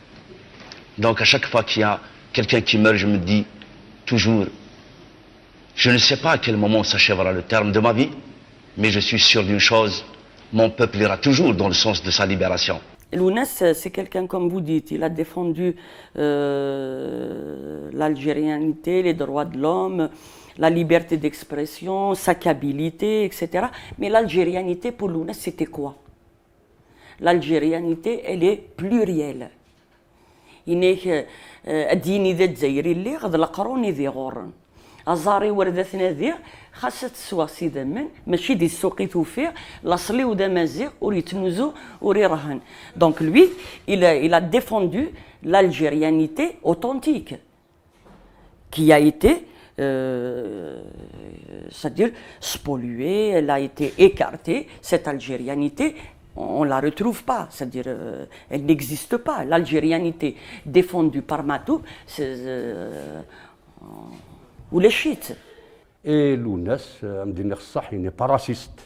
Donc à chaque fois qu'il y a quelqu'un qui meurt, je me dis toujours, je ne sais pas à quel moment s'achèvera le terme de ma vie, mais je suis sûr d'une chose, mon peuple ira toujours dans le sens de sa libération. Lounes, c'est quelqu'un, comme vous dites, il a défendu l'algérianité, les droits de l'homme, la liberté d'expression, sa kabyléité, etc. Mais l'algérianité, pour Lounes, c'était quoi? L'algérianité, elle est plurielle. Il est الديني ذا الجزائري اللي غد القروني ذي غورن أزاري وردتنا ذي خاصة سواسي دمن ماشي دي السوقي توفيق لاصلي ودا مازيغ وريتنوزو وريرهن دونك lui il a défendu l'algérianité authentique qui a été c'est-à-dire spoliée, elle a été écartée, cette algérianité. On ne la retrouve pas, c'est-à-dire elle n'existe pas. L'algérianité défendue par Matou, c'est ou les chiites. Et Lounes, il n'est pas raciste,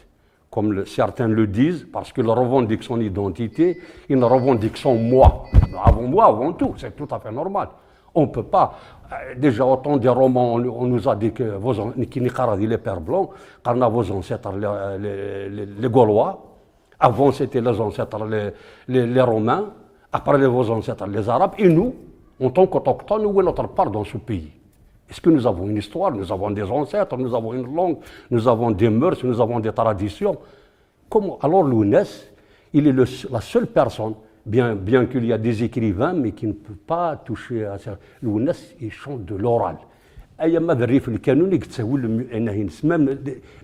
comme certains le disent, parce qu'il revendique son identité, il revendique son moi. Avant tout, c'est tout à fait normal. On ne peut pas. Déjà, autant des romans, on nous a dit que les pères blancs, quand on a vos ancêtres, les Gaulois. Avant, c'était les ancêtres, les Romains. Après, vos ancêtres, les Arabes. Et nous, en tant qu'autochtones, où est notre part dans ce pays? Est-ce que nous avons une histoire? Nous avons des ancêtres, nous avons une langue, nous avons des mœurs, nous avons des traditions. Comment? Alors, Lounes, il est la seule personne, bien qu'il y a des écrivains, mais qui ne peut pas toucher à ça. Lounes, il chante de l'oral.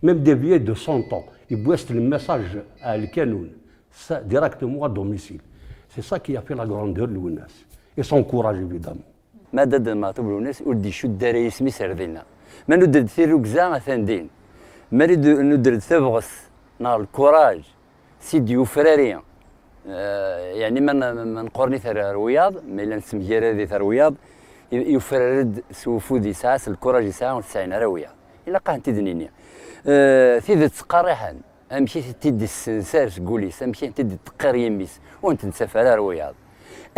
Même des vieilles de 100 ans. Il boisse le message à Al-Kanoun, directement à domicile. C'est ça qui a fait la grandeur de Lounes. Et son courage, évidemment. مدد المعطوب لوناس ودي شو الداري اسمي سردينا ما ندرد ثيرو كزا ثاندين ما ندرد ثبغس نار الكوراج سيدي وفراريا يعني من قرني ثر رياض ما إلا نسمجير هذه ثر رياض يفرد سوفودي ساس الكوراج ساعة وتسعين رياض إلا قاعد تدنيني ثيذ تقارحا امشي تدي السنسار قوليس امشي تدي تقار يميس وانت نسافر رياض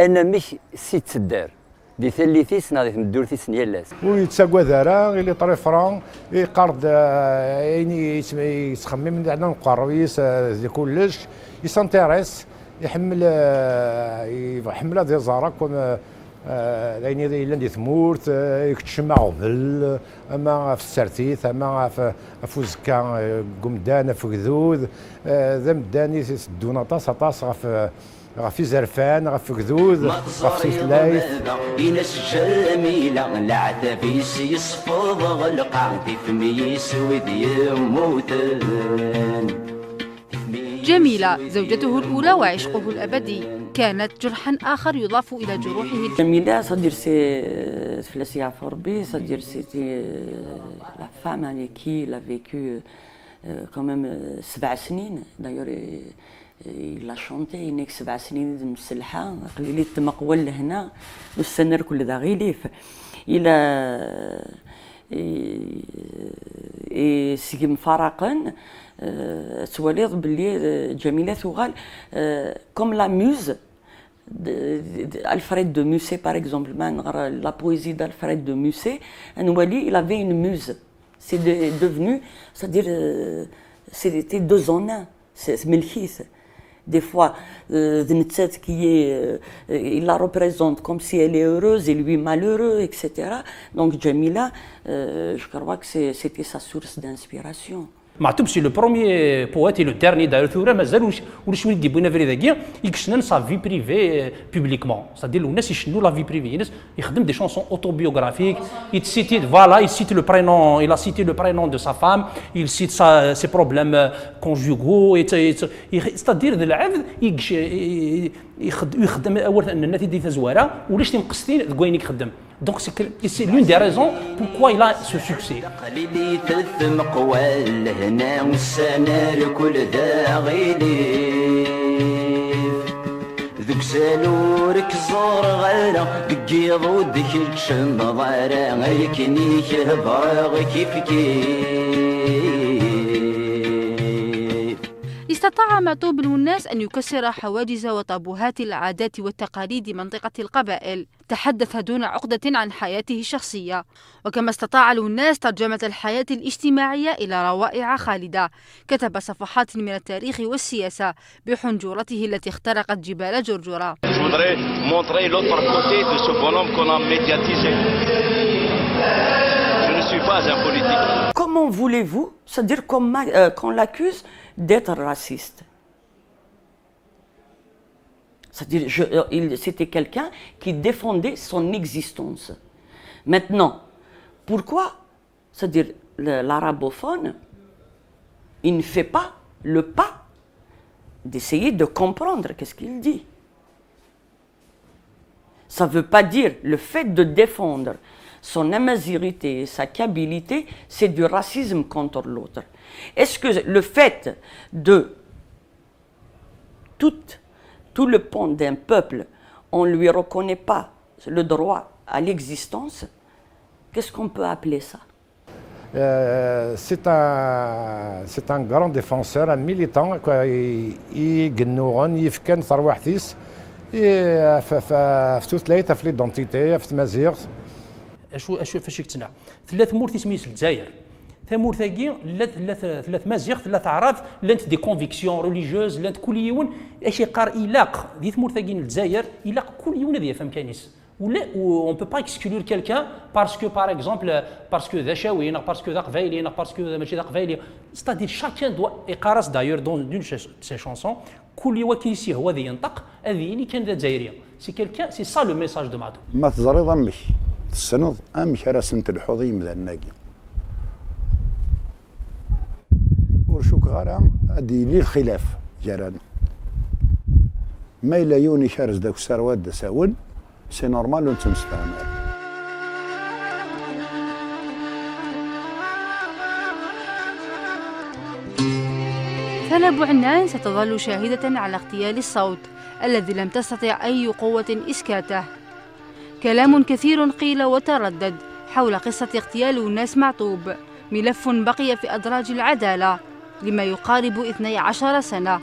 انا مش سيت سدار دي ثلثيس نادي مدور ثيس نيالاس ويتساقوا ذرا اللي طري فران يقرض يعني يتخمم عندنا نقرويس دي كلش يسانتيريس يحمل يحمل دي زارك يعني الا ندي ثمورت يكتشمع غبل اما في السرتيث اما في وزكا قمدان في كذوذ ذا مداني سدونا طاس غف زرفان غف كذوذ غف سوسلايث ينس جميلة العتبيس يصفض غلقع في فميس وذي يموتن. جميلة زوجته الأولى وعشقه الأبدي كانت جرحا آخر يضاف إلى جروحه. جميلة صدير سي فلاسي عفو ربي صدير سيتي لا فام يعني كي لا فيكو كوميم 7 سنين دايور لا شونتي انك 7 سنين مسلحة قليلي تمقول لهنا والسنر كل ذا غيليف إلى سيجي مفارقا تواليض باللي جميلة ثغال كوم لا موز Alfred de Musset par exemple la poésie d'Alfred de Musset نولي il avait une muse c'est devenu c'est-à-dire c'était 2 en 1 c'est ملحيث des fois Netsat qui est il la représente comme si elle est heureuse et lui malheureux etc. donc Jamila je crois que c'était sa source d'inspiration. معتوب سي لو بروميي بوات لو ديرني داير ثورة مازال واش ولد يبغينا فري ذاكيا يكشنن سا في بريفي بوبليكمون سادير الناس يشنوا لا في بريفي الناس يخدم دي شونسون اوتوبيوغرافيك يتسيتي فوالا يسيت لو برينون il a cité le prénom de sa femme il cite ses problèmes conjugaux c'est-à-dire ذا العبد يخدم اول ان الناس دي زواره ولاش تمقستين ذكوين يخدم donc c'est l'une des raisons pourquoi il a ce succès. قليلي تثم قوال هنا والسنار كل ذا غيليف ذوك سالورك زور غيره بقيض ودك الشم ضارة غيكني كهباغ كيف استطاع معطوب الوناس أن يكسر حواجز وطابوهات العادات والتقاليد منطقة القبائل. تحدث دون عقدة عن حياته الشخصية، وكما استطاع الوناس ترجمة الحياة الاجتماعية إلى روائع خالدة. كتب صفحات من التاريخ والسياسة بحنجرته التي اخترقت جبال جرجرة. Comment voulez-vous, c'est-à-dire qu'on l'accuse d'être raciste. C'est-à-dire c'était quelqu'un qui défendait son existence. Maintenant, pourquoi, c'est-à-dire l'arabophone, il ne fait pas le pas d'essayer de comprendre qu'est-ce qu'il dit. Ça ne veut pas dire le fait de défendre son amazirité, sa kabilité, c'est du racisme contre l'autre. Est-ce que le fait de tout le pan d'un peuple, on ne lui reconnaît pas le droit à l'existence, qu'est-ce qu'on peut appeler ça? C'est un grand défenseur, un militant. يقنوغن يفكن ثروحتيس في توثلايت في ليدونتيتي في تمازيغ. اشو فاش يقتنع ثلاث مور تسميت الجزائر ثمور ثاقي ثلاث مازيغ ثلاث اعراض لانت دي كونفيكسيون ريليجيوز لانت كل يوم اشي قار الاق دي ثمور ثاقي الجزائر الاق كل يوم هذه فهم كانيس ولا اون بو با اكسكلور كيلكان باسكو باغ اكزومبل باسكو ذا شاويين باسكو ذا قبايلي باسكو ماشي ذا قبايلي ستادير شاكان دو اقارس دايور دون دون سي شانسون كل يوم كيسي هو ذي ينطق هذه اللي كان ذا جزائريه سي كيلكان سي سا لو ميساج دو ماتو ما تزري ضمك السنوض امك راسنت الحظيم ذا الناقي ورشوك غارة ادي لي الخلاف جرانا ما إلا يوني شارز داك السروات دا ساون سي نورمال ونت مستعمر. ثنا عنان ستظل شاهدة على اغتيال الصوت الذي لم تستطع أي قوة إسكاته. كلام كثير قيل وتردد حول قصة اغتيال الناس معطوب، ملف بقي في أدراج العدالة لما يقارب 12 سنة.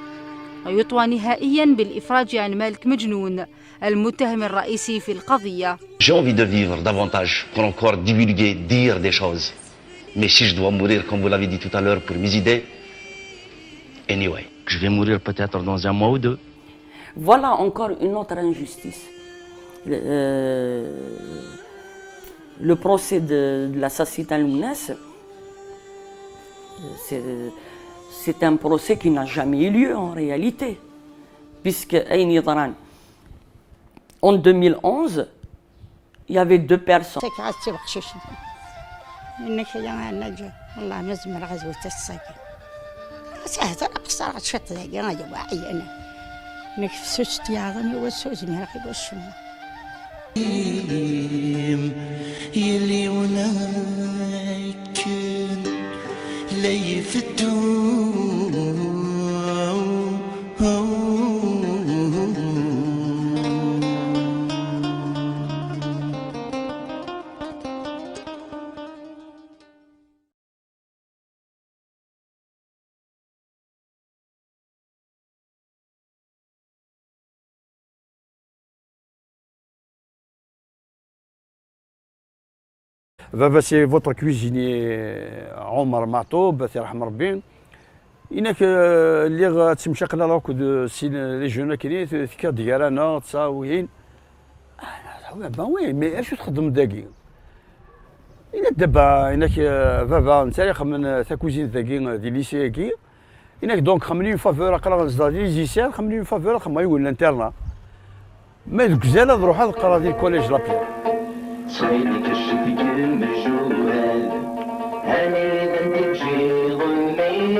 ويطوى نهائيا بالإفراج عن مالك مجنون المتهم الرئيسي في القضية. J'ai envie de vivre davantage pour encore divulguer, dire des choses. Mais si je dois mourir, comme vous l'avez dit tout à l'heure, pour mes idées, anyway, je vais mourir peut-être dans un mois ou deux. Voilà encore une autre injustice. Le procès de l'assassinat Lounes, c'est un procès qui n'a jamais eu lieu en réalité. Puisque en 2011, il y avait 2 personnes. إنك يا نجا والله مزمر غزوة الساكن سهل أقصر شط ذا جاي وعينا إنك سوست يا غني وسوس مهرقي والشمال يلي ولكن لا يفتون Baba, c'est votre cuisinier Omar Matoub, يرحم ربي. إنك اللي غتمشقنا راك لي جون كاينين ذكر ديالنا تصاوين. با وي مي اش تخدم داكي؟ إنك دابا إنك بابا أنت اللي خمن تا كوزين داكي دي ليسي كي. إنك دونك خمني فافور قرا نزداد لي زيسير خمني فافور خما يقول الانترنا. ما دوك زاله نروح هاد القرا ديال الكوليج لابيا. صيدك الشتيك المجهول هاني بدك تجي ظلمي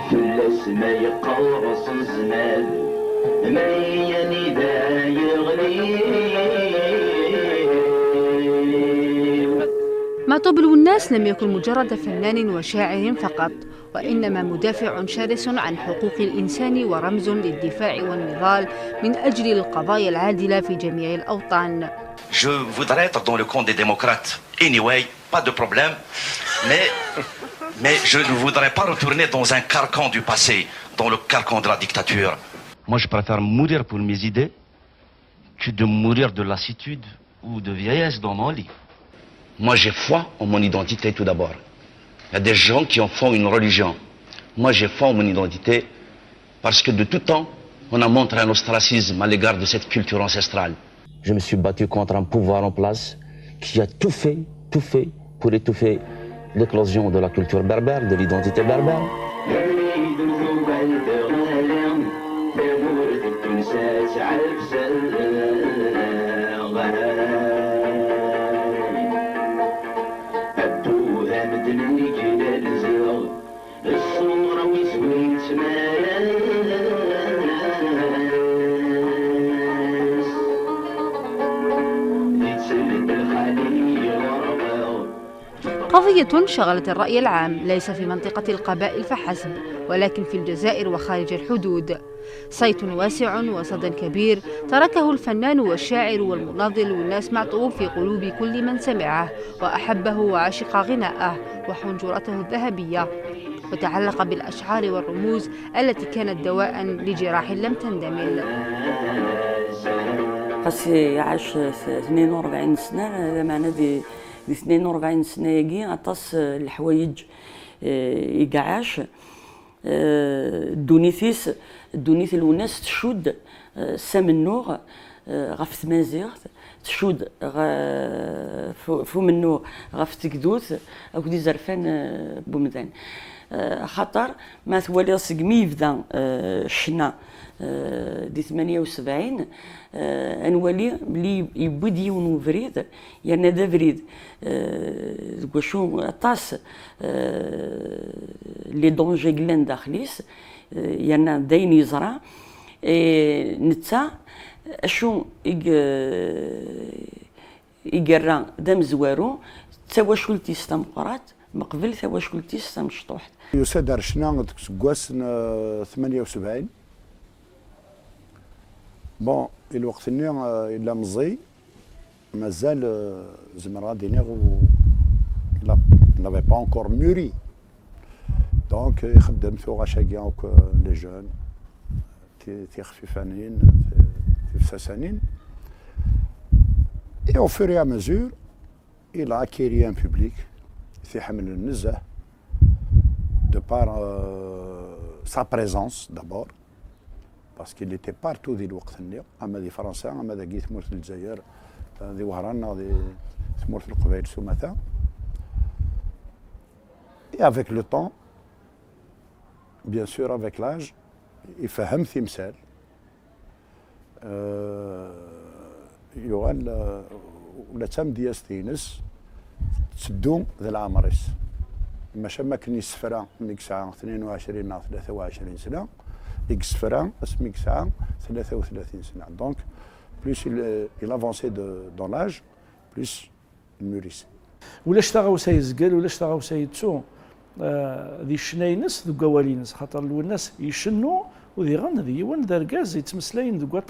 في الاسماء يقرص الزمان ميني ذا يغلي. مطوب الوناس لم يكن مجرد فنان وشاعر فقط، وإنما مدافع شرس عن حقوق الإنسان ورمز للدفاع والنضال من أجل القضايا العادلة في جميع الأوطان. Je voudrais être dans le camp des démocrates. Anyway, pas de problème. Mais je ne voudrais pas retourner dans un carcan du passé, dans le carcan de la dictature. Moi, je préfère mourir pour mes idées que de mourir de lassitude ou de vieillesse dans mon lit. Moi, j'ai foi en mon identité tout d'abord. Il y a des gens qui en font une religion. Moi, j'ai foi en mon identité parce que de tout temps, on a montré un ostracisme à l'égard de cette culture ancestrale. Je me suis battu contre un pouvoir en place qui a tout fait pour étouffer l'éclosion de la culture berbère, de l'identité berbère. قضية شغلت الرأي العام ليس في منطقة القبائل فحسب، ولكن في الجزائر وخارج الحدود. صيت واسع وصدى كبير تركه الفنان والشاعر والمناضل والناس معطوب في قلوب كل من سمعه وأحبه وعشق غناءه وحنجرته الذهبية، وتعلق بالأشعار والرموز التي كانت دواء لجراح لم تندمل. قصي عاش 42 سنة، هذا معنى دي 42 سنة يجي عطاس الحوايج يقعاش دونيثيس الوناس تشود سامنوغ غف ثمازيغت تشود فمنو غف تكدوث أو دي زرفان بومدان خاطر ما ثوالي سقمي يبدا الشنا دي 78 انولي بلي يبدي يون فريد يعني دا فريد شو طاس لي دونجي كلان داخليس يعني داين يزرع نتا شو يقرا دام زوارو توا شولتي استمقرات مقبل توا شولتي استمشطوحت يساد رشنا سكواس 78 بون الوقت اللي الا مزي مازال زمر غادي نيغ n'avait pas encore mûri. Donc يخدم ثوغا شاكيا لي جون خفيفانين فساسانين. Et au fur et à mesure, il a acquis un public في حمل النزه de par sa présence d'abord, parce qu'il était partout ذي الوقت النيق، اما ذي فرنسا اما ذاكي ثمورة الجزائر ذي وهران ذي ثمورة القبائل سمثا. Et avec le temps, bien sûr avec l'âge, يفهم تمثال يوغال ولا تم دياس تينس تسدو ذا العمريس ماشا ما كني سفرا ميك ساعة 22 أو 23 سنة ديك سفرا اسميك ساعة 33 سنة. دونك بلوس il avançait dans l'âge plus il mûrissait. ولا اشتغاو سيزقل ولا اشتغاو سيتسو ذي الشناينس ذو قوالينس خاطر الناس يشنو وذي غن ذي يوان داركاز يتمسلاين ذو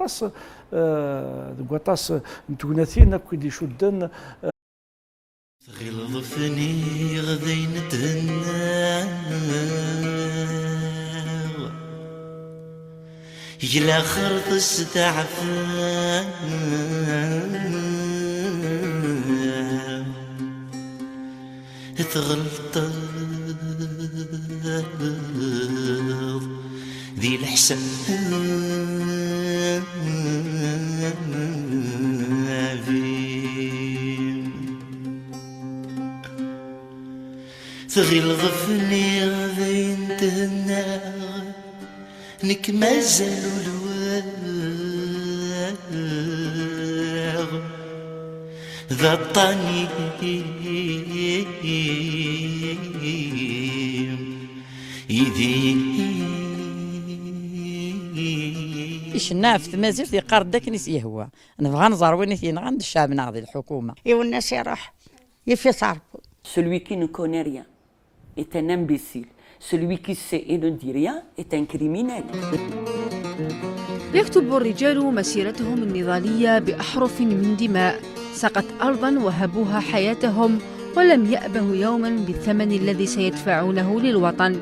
قطاس نتوناثين كي دي شدن غلظ فني غذين تهنا يلا خرط استعفان تغلط ذي الحسن ثغي الغفني غذين تهنا نك مازال الواغ ذا الطني الناف تمازير في قارد داك نيس يهوى نبغى نزار وين فينا عند الشعب ناضي الحكومه ايوا الناس يروح يفي صاربو. Celui qui ne connaît rien est un imbécile. Celui qui sait et ne dit rien est un criminel. يكتب الرجال مسيرتهم النضالية بأحرف من دماء سقت أرضا وهبوها حياتهم ولم يأبهوا يوما بالثمن الذي سيدفعونه للوطن.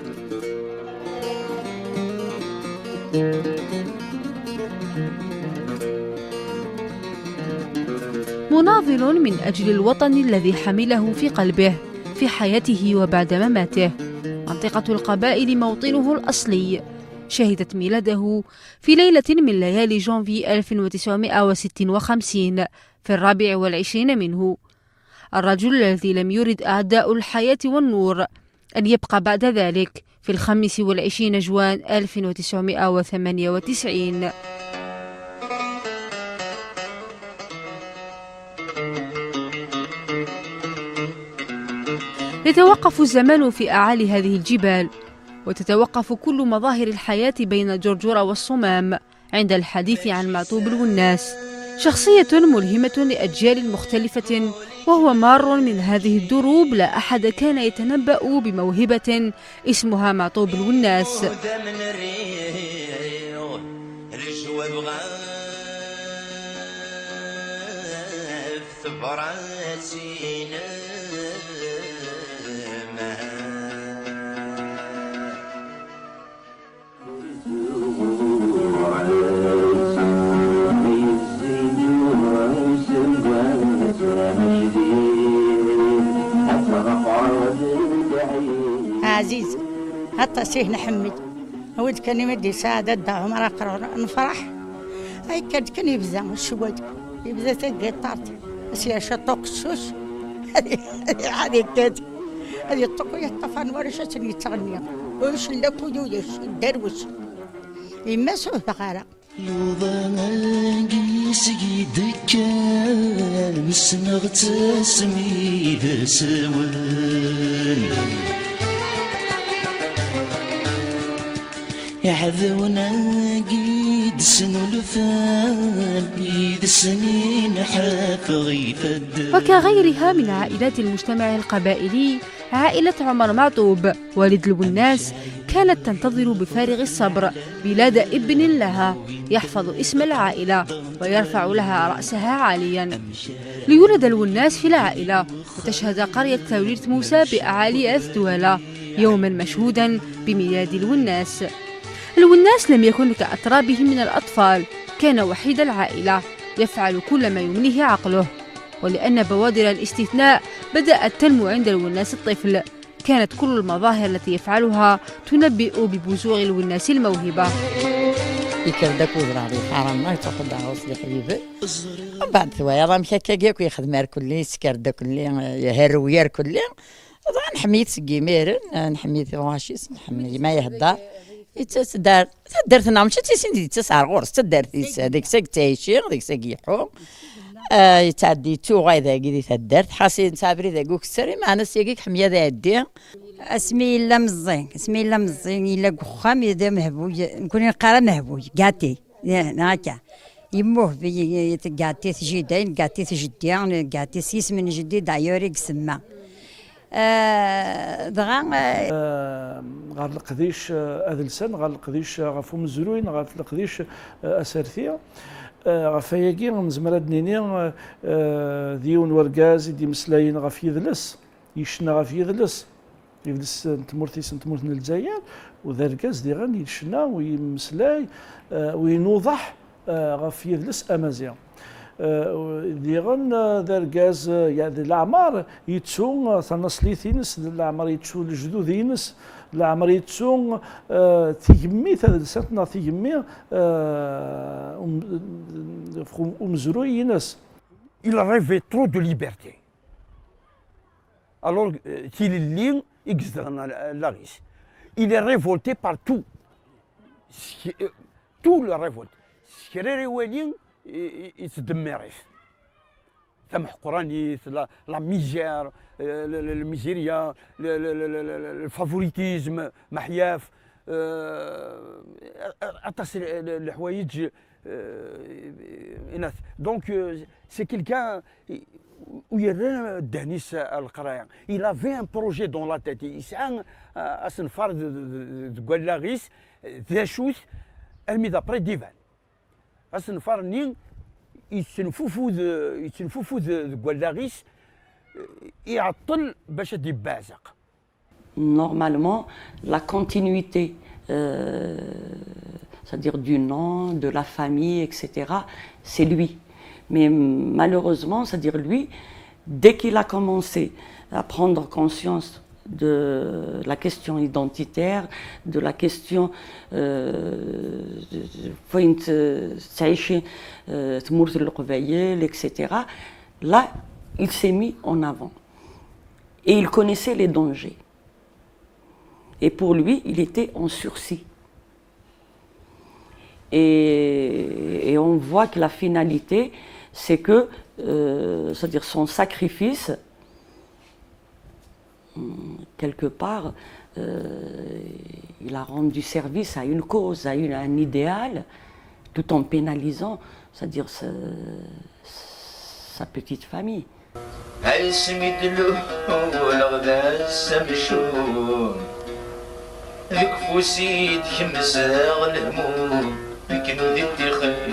مناضل من أجل الوطن الذي حمله في قلبه في حياته وبعد مماته. منطقة القبائل موطنه الأصلي. شهدت ميلاده في ليلة من ليالي جانفي 1956 في 24 منه. الرجل الذي لم يرد أعداء الحياة والنور أن يبقى بعد ذلك في 25 جوان 1998. يتوقف الزمان في أعالي هذه الجبال وتتوقف كل مظاهر الحياة بين الجرجرة والصمام عند الحديث عن معطوب الوناس. شخصية ملهمة لأجيال مختلفة وهو مار من هذه الدروب لا أحد كان يتنبأ بموهبة اسمها معطوب الوناس. عزيز حتى سيه نحمد ود كان يمدي ساعة دعهم راقرا نفرح هاي كان يبزا الشواد يبزا تلقى طارت اسيا شطوق السوس هذه كانت هذه الطوق يطفى ورشة يتغني وش لكو يوش دروش إما سوه بغارة يوضاني سيدك مسنغ تسمي بسوان يحذونا قيد سنو لفان قيد سنين حافظي فد. وكغيرها من عائلات المجتمع القبائلي عائلة عمر معطوب والد الوناس كانت تنتظر بفارغ الصبر ميلاد ابن لها يحفظ اسم العائلة ويرفع لها رأسها عاليا. ليولد الوناس في العائلة، وتشهد قرية توليرت موسى بأعالي أثدوالة يوما مشهودا بميلاد الوناس. الوناس لم يكن كأترابه من الأطفال، كان وحيد العائلة يفعل كل ما يمنيه عقله، ولأن بوادر الاستثناء بدأت تنمو عند الوناس الطفل، كانت كل المظاهر التي يفعلها تنبئ ببزوغ الوناس الموهبة. يكردك وزراري حرام ما تاخذ عروس لي حبيبي بعد ثوايا راه مشى كاك ويخدم كلي سكردا كلي يهروير كلي نحميت سكيميرن نحميت واشيس نحمي ما يهدر يتسدار درتنا مشات تيسين تسعر غورس تدارت هذيك ساك تعيشي هذيك ساك يحو يتعدي تو غايدا كي تدارت حاسين صابري ذاك السري معنا سيكيك حميه ذا عدي اسمي الا مزين اسمي الا مزين الا كخام يدا مهبوج نكون نقرا مهبوج كاتي هكا يموه كاتي تجيدين كاتي تجديان كاتي سيس من جديد دايوري سما دغا غاد القديش هذا السن غاد القديش غفو مزروين غاد القديش اسرثيه غفاياكي نزمر دنيني ديون وركاز دي مسلاين غف يدلس يشنا غف يدلس تمورتيس تمورت الجزائر وذا الكاز دي غني يشنا ويمسلاي وينوضح غف يدلس امازيغ دي غن ذا الكاز يعني العمار يتسون ثنصليثينس العمار يتسون الجدودينس العمر يتسون تيجمي تدلساتنا تيجمي ومزروي ناس. Il rêvait trop de liberté. Alors qu'il est libre, il est révolté par tout. Tout le révolte. Il se démérite. La misère, le miséria, le favoritisme, محياف الحوايج donc c'est quelqu'un où il Denis القرايه. Il avait un projet dans la tête. يسعى أسنفار دغلاغيس ذا شوث المي دابري ديفان أسنفار نين يتنفوفو دغلاغيس يعطل باش يبازق. Normalement, la continuité, c'est-à-dire du nom, de la famille, etc., c'est lui. Mais malheureusement, c'est-à-dire lui, dès qu'il a commencé à prendre conscience de la question identitaire, de la question etc., là, il s'est mis en avant. Et il connaissait les dangers. Et pour lui, il était en sursis. Et on voit que la finalité, c'est que, c'est-à-dire son sacrifice, quelque part, il a rendu service à une cause, à un idéal, tout en pénalisant, c'est-à-dire sa petite famille. كفوسي تخمسغ الهموم لكن ذيتي خير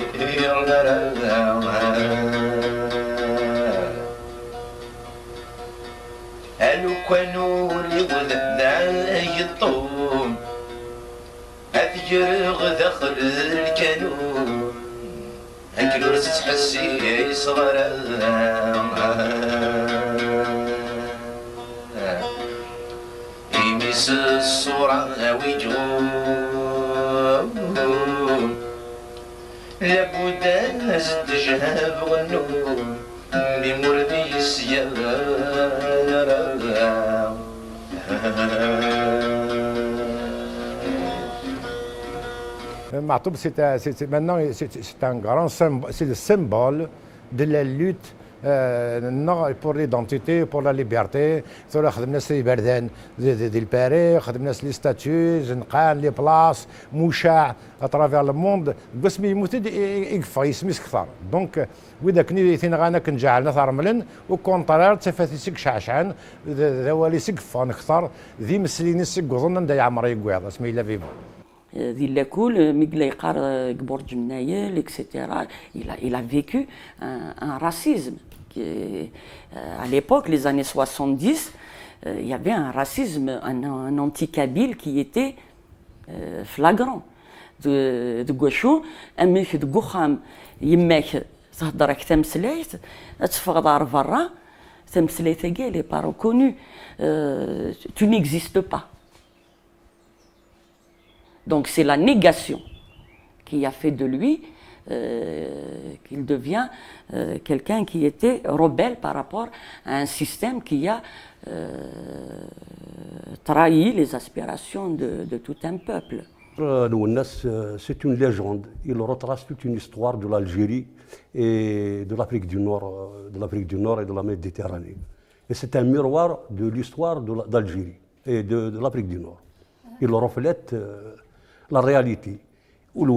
قالوا كانوا لي ولدنا يطوم أثجر داخل الكانون هكذا رزت تحسي صغار يميس الصورة ويجوم لابد هزت جهاب غنوم بمردي السيارة Matoub, maintenant, c'est un grand symbole, c'est le symbole de la lutte pour l'identité, pour la liberté. خدمنا سي بردان ديال الباري خدمنا لي ستاتيو زنقان لي بلاص مشاع اترافير لو موند باش ما يموت يقفا يسميس كثار دونك واذا كني ثين غانا كنجعلنا ثرملن وكونترار تفاتي سك شعشعان ذوالي سقفان كثار ذي مسلين سك وظن دا يعمر يقواض اسمي لا فيفو ذي لاكول ميغلا يقار كبور جمنايل etc. Il a vécu un racisme à l'époque, les années 70, il y avait un racisme, un anti-kabyle qui était flagrant. De gaucho, أمك دقوخام يماك تهضرك تمسليت تفغ دار برا تمسليت تاعي لي با ريكونو tu n'existes pas. Donc c'est la négation qui a fait de lui qu'il devient quelqu'un qui était rebelle par rapport à un système qui a trahi les aspirations de tout un peuple. C'est une légende. Il retrace toute une histoire de l'Algérie et de l'Afrique du Nord, et de la Méditerranée. Et c'est un miroir de l'histoire d'Algérie et de l'Afrique du Nord. Il reflète la réalité.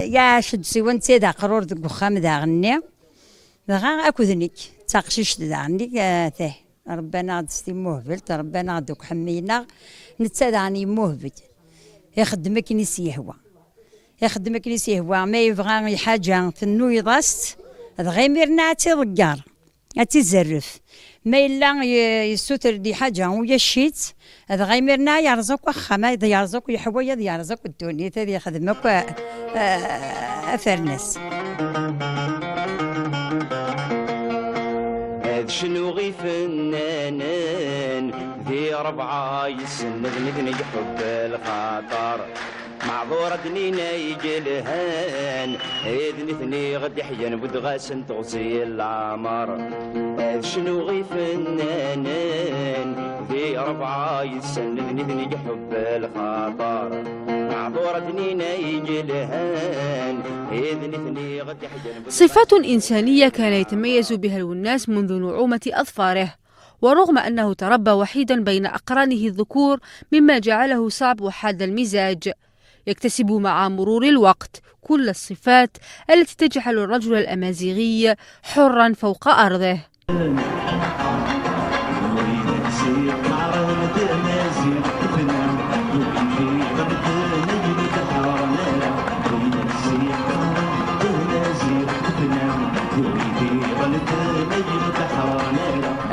يا شد سوان تيدا قرور دك وخام دا غني دغا اكودنيك تاقشيش دا غني ثاه ربنا غاد ستي موهبلت ربنا غادوك حمينا نتسادعني موهبل يخدمك نسي هو يخدمك نسي هو ما يبغى حاجه تنو يضاست غيميرنا تيرقار تيزرف ما الا يسوتر دي حاجه ويا الشيت هذا غيميرنا يرزق واخا ما يرزق يحويا يرزق الدنيا تاذي يخدمك افرنس هاد شنو غي فنانان ذي ربعة يسند نذني حب الخاطر معذورة دنينا يجي الهان هيد نثني غد يحيان بدغاسن تغسي العمر هاد شنو غي فنانان ذي ربعة يسند نذني حب الخاطر معذورة دنينا يجي الهان هيد نثني غد يحيان. صفات إنسانية كان يتميز بها الوناس منذ نعومة أظفاره، ورغم أنه تربى وحيدا بين أقرانه الذكور مما جعله صعب وحاد المزاج، يكتسب مع مرور الوقت كل الصفات التي تجعل الرجل الأمازيغي حرا فوق أرضه.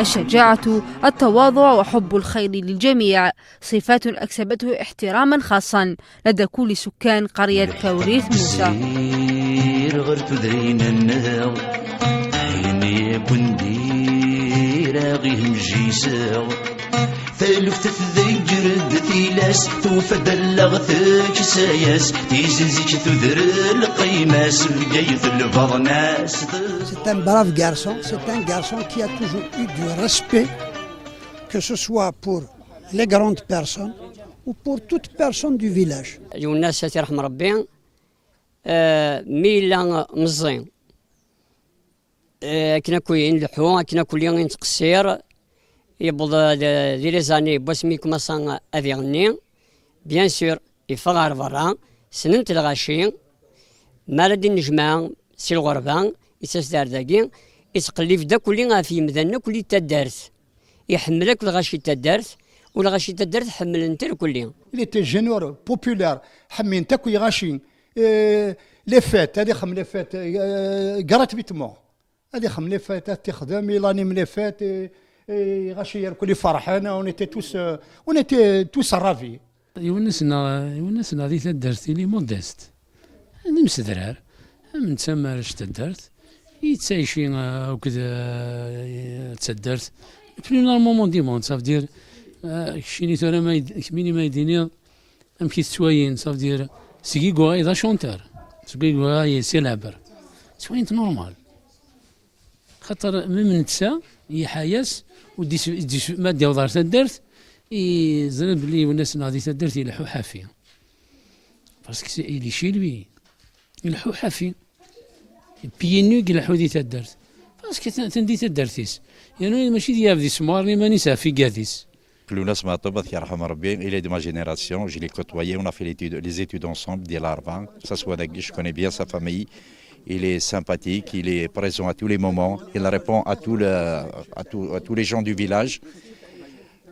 الشجاعة، التواضع وحب الخير للجميع، صفات أكسبته احتراما خاصا لدى كل سكان قرية كوريث موسى. ثالث تذكر دثيلاس توفد اللغثك ساياس تيزنزيك تذر القيماس بقيث البضناس. C'est un brave garçon, c'est un garçon qui a toujours eu du respect, que ce soit pour les grandes personnes ou pour toute personne du village. الناس يرحم ربي ميلا مزين كنا كوين لحو كنا كلين تقصير يبغى دي لي زاني بوسمي كوماسان افيغني بيان سور يفغار برا سننت الغاشي مالدي النجمة سي الغربان يتسدار داكي يتقلب دا كلي في مدن كلي تدارت يحملك الغاشي تدارت والغاشي تدارت حمل انت الكلي. Il était généreux, populaire, حمين تاكو يغاشي لي فات هذه خم لي فات قرات بيتمو هذه خم لي فات تخدم يلاني من لي فات غاشي يركلي فرحانه ونيتي توس رافي. يونسنا ذي تدرت لي مودست نمس درار من تما اش تدرت يتسايشي وكذا تدرت في نورمالمون دي موند صاف دير شيني ترى ما كميني ما يديني امكي تسواين صاف دير سيكي غواي دا شونتر سيكي غواي سي لابر تسواين نورمال خاطر من نتسا هي حياس ودي ما ديال دار تدرت يزرب لي والناس غادي تدرت يلحو حافي باسكو اللي شي لوي يلحو حافي بينو يلحو دي تدرت باسكو تندي تدرتيس يعني ماشي ديال دي سمارني ماني صافي قاديس. Lounas Matobat, Yarham Rabien, il est de ma génération, je l'ai côtoyé, on a fait les études ensemble dès l'Arvan, que ce soit je connais bien sa famille, il est sympathique, il est présent à tous les moments, il répond à tous les gens du village,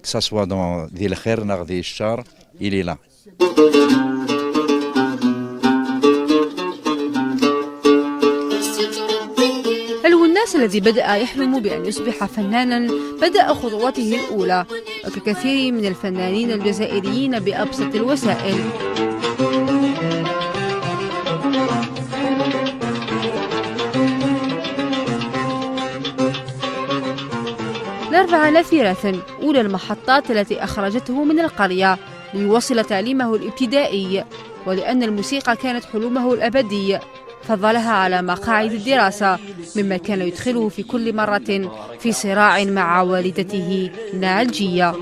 que ce soit dans Dil Kher, Nardi Char, il est là. الوناس الذي الذي بدأ يحلم بأن يصبح فنانا بدأ خطواته الأولى، وككثير من الفنانين الجزائريين بأبسط الوسائل. الأربعة نافرة أولى المحطات التي أخرجته من القرية ليواصل تعليمه الابتدائي، ولأن الموسيقى كانت حلمه الأبدي فضلها على مقاعد الدراسة، مما كان يدخله في كل مرة في صراع مع والدته نالجية.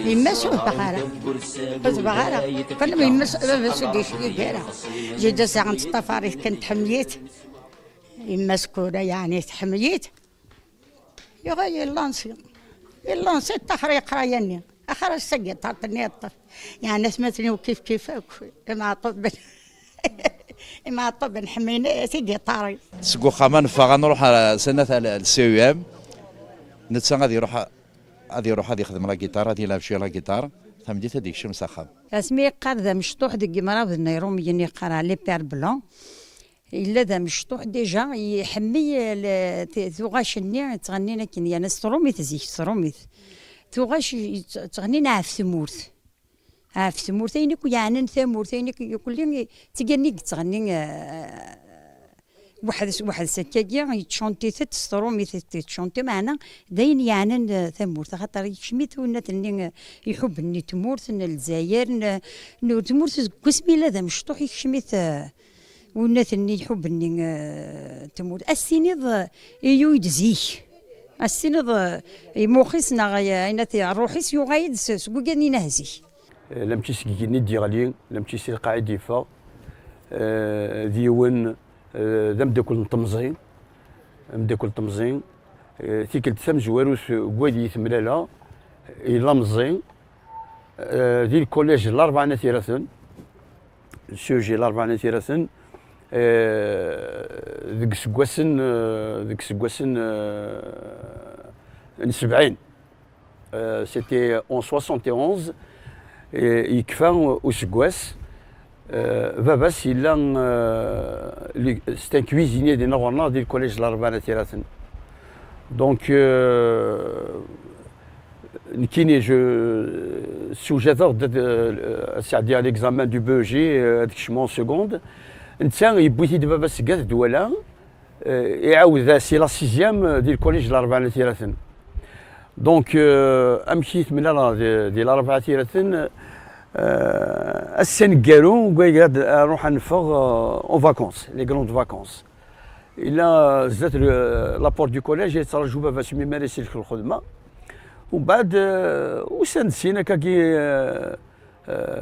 يمسوا بغارة بس بغارة كنا يمسوا ديش يديرها جيدا ساعة الطفاريث كنت حميت يمسكونا يعني تحميت يغير اللانسي التحريق رايني اخر السقي تعطني الطف يعني سمعتني وكيف كيفك ما طب نحمينا سيدي طاري سكو خامان فغا نروح سنة السي ام نتسا غادي يروح غادي يخدم لا جيتار غادي يلعب شويه لا جيتار فهمتي هذيك الشيء مسخم اسمي قال ذا مشطوح ديك مرض النيرومي يني قرا لي بير بلون الا ذا مشطوح ديجا يحمي ثوغاشني تغنينا كي انا ستروميث زيك ستروميث ثوغاش تغنينا عف ثمورث عف ثمورثين كو يعني ثمورثين يقول لي تغني تغني واحد سكاكيا يتشونتي ستروميث تشونتي معنا داين يعني ثمورث خاطر يشميت ونات اللي يحبني تمورث الجزائر نور تمورث قسمي لا ذا مشطوح يشميت ونات اللي يحبني تمورث السينيض يدزيك السينيض موخيسنا عيناتي روحيس يغايد سكوكاني نهزي لم تسكيني ديالي لم تسير قاعد يفا ديون ذم داكل تمزين تيكل تسام جواروس كوادي ثملالا إلا مزين دي الكوليج الأربعة نتيرثن السوجي الأربعة نتيرثن ذيك سكواسن 70 سيتي اون 71 يكفى وسكواس باباس إلا سيت ان كويزيني ديال نورنا ديال الكوليج الأربعة نتيرثن دونك كيني جو سوجيتور ديال ليكزامان دو بو جي هذيك شمون سكوند نتا يبويتي دابا سكات دولا يعاود سي لا سيزيام ديال الكوليج الأربعة نتيرثن دونك امشيت من ديال الأربعة نتيرثن السنكارو قاعد نروح نفغ اون فاكونس لي غروند فاكونس الا زادت لابور دو كوليج يترجو بابا سمي مارسي الخدمه ومن بعد وسنسينا كاكي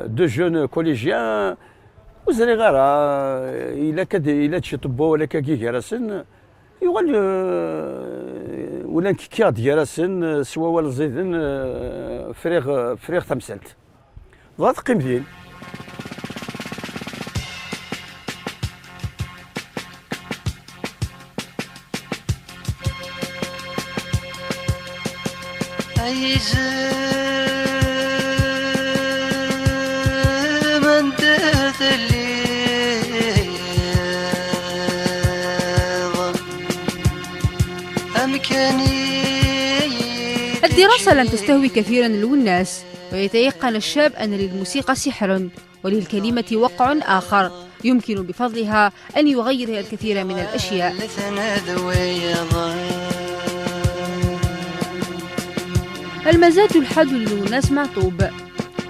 دو جون كوليجيان وزري غير الا تشطبوا ولا كاكي كراسن يغال ولا كيكاد كراسن سوا ولا زيدن فريغ تمثلت ضغط قيمتين أي زمن تثلي أمكاني. الدراسة لم تستهوي كثيرا الوناس، ويتيقن الشاب أن للموسيقى سحر وللكلمة وقع آخر يمكن بفضلها أن يغير الكثير من الأشياء. المزاج الحاد للوناس معطوب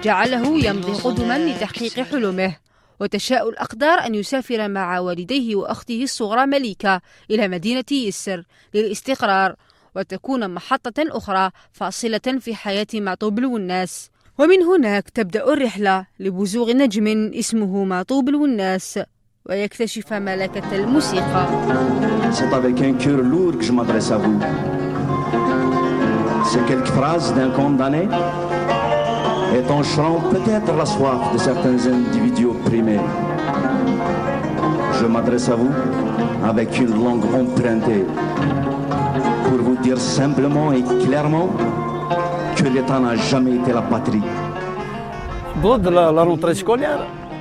جعله يمضي قدما لتحقيق حلمه، وتشاء الأقدار أن يسافر مع والديه وأخته الصغرى مليكة إلى مدينة يسر للاستقرار، وتكون محطة أخرى فاصلة في حياة معطوب الوناس. ومن هناك تبدأ الرحلة لبزوغ نجم اسمه معطوب الوناس ويكتشف ملكة الموسيقى. C'est avec un cœur lourd que je m'adresse à vous. Ces quelques phrases d'un condamné étancheront peut-être la soif de certains individus opprimés. Je m'adresse à vous avec une langue empruntée pour vous dire simplement et clairement que l'État n'a jamais été la patrie. ضد لا رونتري سكولير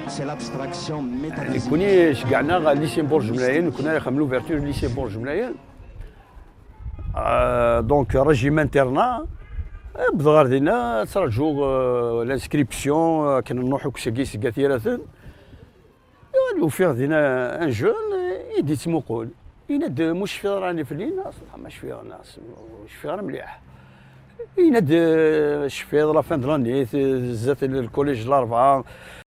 C'est l'abstraction métaphysique. كوني شقعنا ليسي بورج ملايين كنا يخملوا لوفيرتور ليسي بورج ملايين دونك ريجيم انترنا بضغار دينا ترجو لانسكريبسيون كنا نروحو كساكيس كثيرة وفيه دينا ان جون يدي تموقول يناد مش في راني في الليل صراحة مش فيه ناس مش فيه مليح يناد شفيض لا فان دلاني زات الكوليج الأربعة